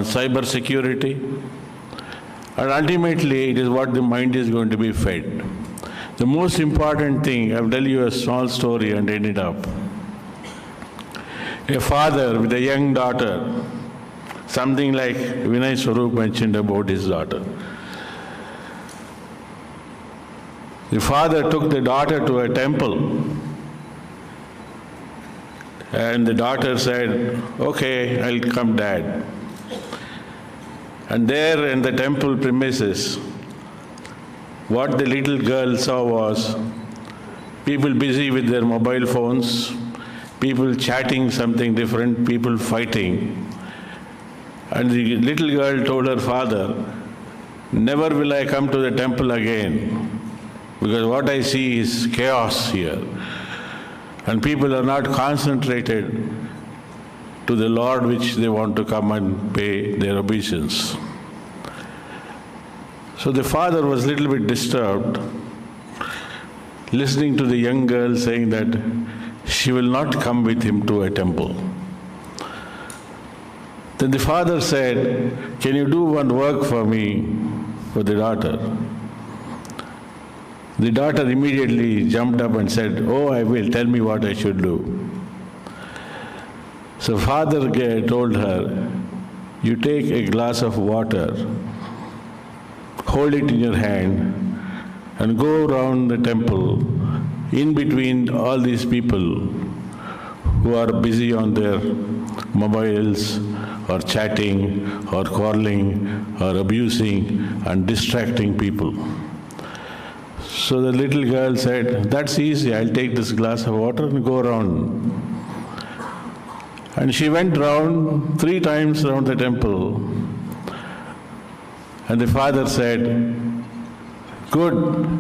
cyber security, and ultimately it is what the mind is going to be fed. The most important thing, I'll tell you a small story and end it up. A father with a young daughter, something like Vinay Swarup mentioned about his daughter. The father took the daughter to a temple And the daughter said, okay, I'll come, Dad. And there in the temple premises, what the little girl saw was people busy with their mobile phones, people chatting something different, people fighting. And the little girl told her father, never will I come to the temple again, because what I see is chaos here. And people are not concentrated to the Lord which they want to come and pay their obeisance. So the father was a little bit disturbed, listening to the young girl saying that she will not come with him to a temple. Then the father said, can you do one work for me, for the daughter? The daughter immediately jumped up and said, oh, I will, tell me what I should do. So father told her, you take a glass of water, hold it in your hand, and go around the temple, in between all these people who are busy on their mobiles, or chatting, or quarreling, or abusing, and distracting people. So the little girl said, that's easy, I'll take this glass of water and go around. And she went round 3 times around the temple. And the father said, good,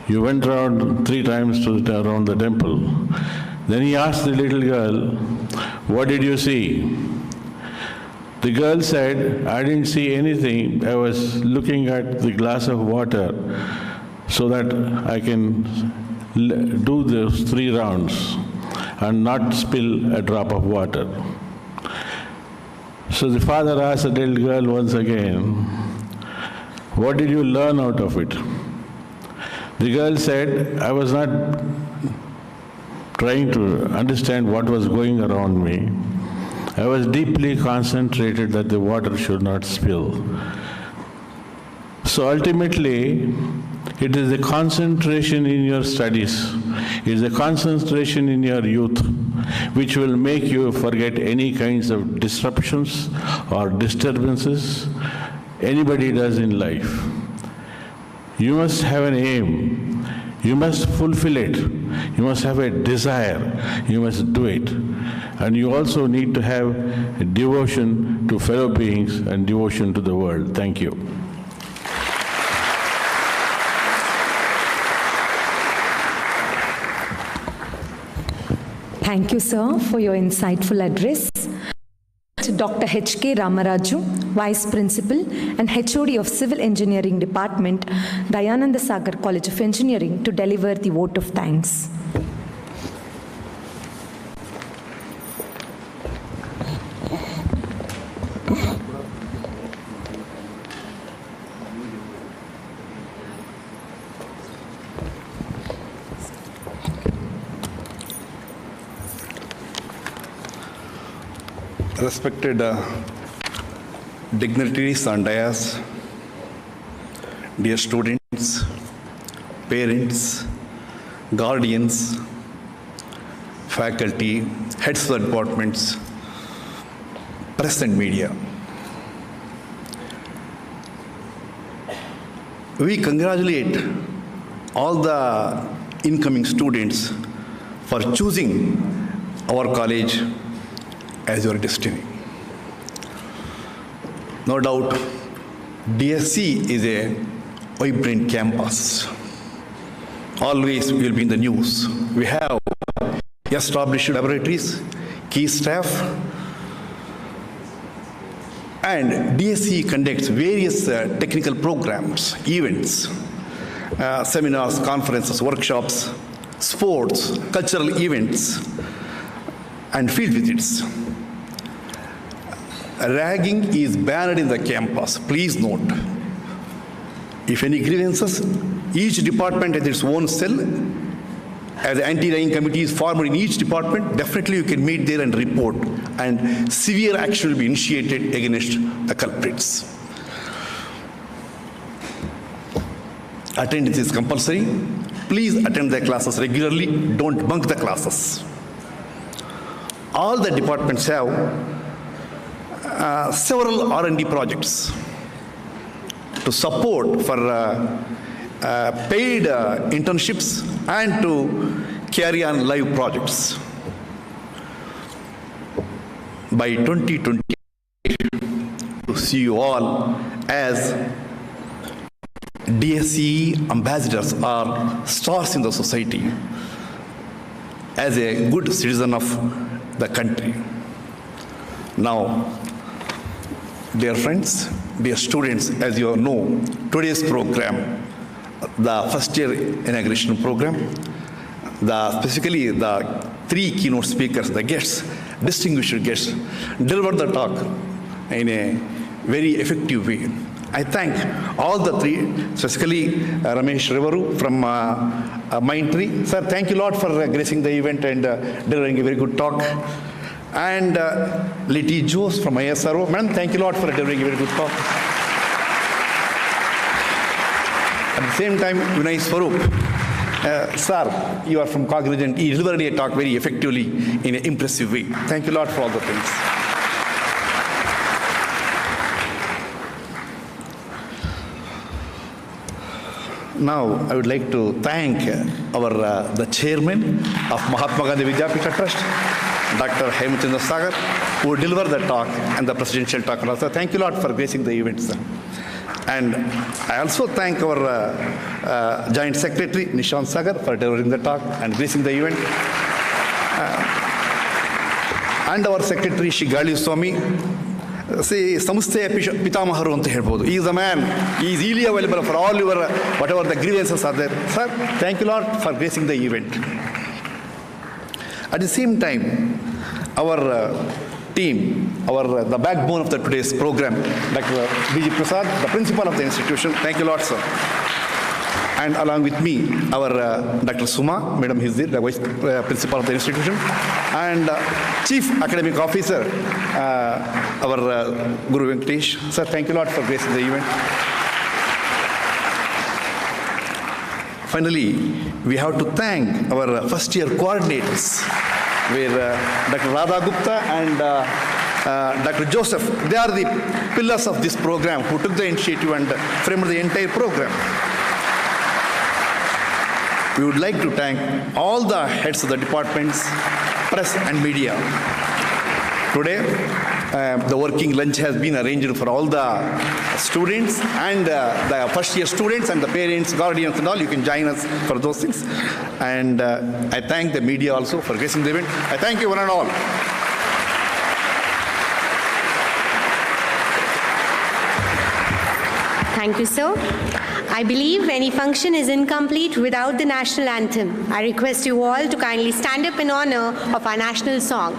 you went round 3 times around the temple. Then he asked the little girl, what did you see? The girl said, I didn't see anything. I was looking at the glass of water so that I can do those 3 rounds and not spill a drop of water. So the father asked the little girl once again, what did you learn out of it? The girl said, I was not trying to understand what was going around me. I was deeply concentrated that the water should not spill. So ultimately, it is the concentration in your studies, it is the concentration in your youth, which will make you forget any kinds of disruptions or disturbances anybody does in life. You must have an aim. You must fulfill it. You must have a desire. You must do it. And you also need to have a devotion to fellow beings and devotion to the world. Thank you. Thank you, sir, for your insightful address. To Dr. H.K. Ramaraju, Vice Principal and HOD of Civil Engineering Department, Dayananda Sagar College of Engineering, to deliver the vote of thanks. Respected dignitaries on dais, dear students, parents, guardians, faculty, heads of departments, press and media. We congratulate all the incoming students for choosing our college as your destiny. No doubt, DSC is a vibrant campus. Always we will be in the news. We have established laboratories, key staff, and DSC conducts various technical programs, events, seminars, conferences, workshops, sports, cultural events, and field visits. Ragging is banned in the campus. Please note, if any grievances, each department has its own cell. As anti-ragging committee is formed in each department, definitely you can meet there and report, and severe action will be initiated against the culprits. Attendance is compulsory. Please attend the classes regularly. Don't bunk the classes. all the departments have several R&D projects to support for paid internships and to carry on live projects. By 2020, to see you all as DSE ambassadors or stars in the society, as a good citizen of the country. Now, dear friends, dear students, as you all know, today's program, the first year inauguration program, specifically the 3 keynote speakers, the guests, distinguished guests, delivered the talk in a very effective way. I thank all the 3, specifically Ramesh Rivaru from Mindtree. Sir, thank you a lot for gracing the event and delivering a very good talk. And Leti Jose from ISRO. Madam, thank you a lot for delivering a very good talk. At the same time, Vinay Swarup. Sir, you are from Cognizant. He delivered a talk very effectively in an impressive way. Thank you a lot for all the things. Now, I would like to thank the chairman of Mahatma Gandhi Vidyapita Trust, Dr. Hemchandra Sagar, who delivered the talk and the presidential talk also. Thank you a lot for gracing the event, sir. And I also thank our Joint Secretary, Nishant Sagar, for delivering the talk and gracing the event. And our Secretary, Shigali Swami, say, Samstaya Pitamaharu anta helbodu. He is a man, he is easily available for all your, whatever the grievances are there. Sir, thank you a lot for gracing the event. At the same time, our team, the backbone of today's program, Dr. B.G. Prasad, the principal of the institution. Thank you a lot, sir. And along with me, our Dr. Suma, Madam Hizdir, the vice principal of the institution, and Chief Academic Officer, our Guru Venkatesh. Sir, thank you a lot for gracing the event. Finally, we have to thank our first year coordinators, where Dr. Radha Gupta and Dr. Joseph, they are the pillars of this program who took the initiative and framed the entire program. We would like to thank all the heads of the departments, press and media. Today, the working lunch has been arranged for all the students and the first year students and the parents, guardians and all. You can join us for those things. And I thank the media also for gracing the event. I thank you one and all. Thank you, sir. I believe any function is incomplete without the national anthem. I request you all to kindly stand up in honor of our national song.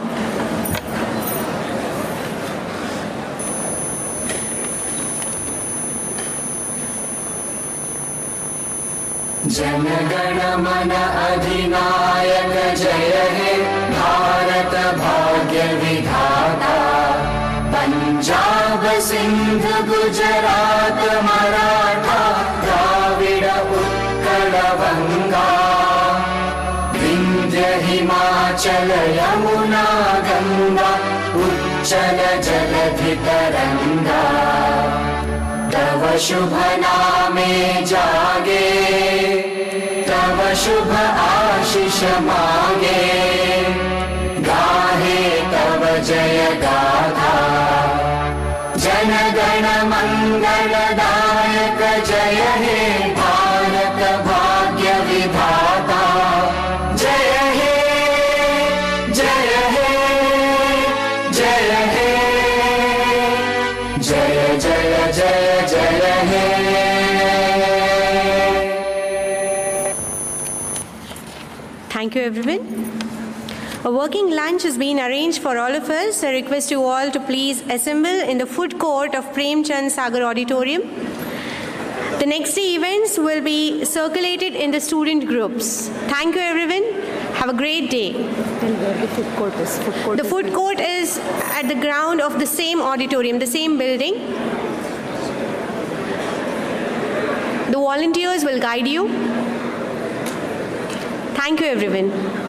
जनगण मन अधिनायक जय हे भारत भाग्य विधाता पंजाब सिंध गुजरात मराठा द्राविड़ उत्कल गंगा विंध्य हिमाचल यमुना गंगा उच्चल जलधि तरंगा तव शुभ नामे जागे तव शुभ आशीष मागे गाहे तव जय गाथा जनगण मंगलदायक जय हे भारत भाग्य विधाता जय हे जय हे जय हे जय जय जय Thank you, everyone. A working lunch has been arranged for all of us. I request you all to please assemble in the food court of Premchand Sagar Auditorium. The next day events will be circulated in the student groups. Thank you, everyone. Have a great day. The food court is. The food court is at the ground of the same auditorium, the same building. The volunteers will guide you. Thank you, everyone.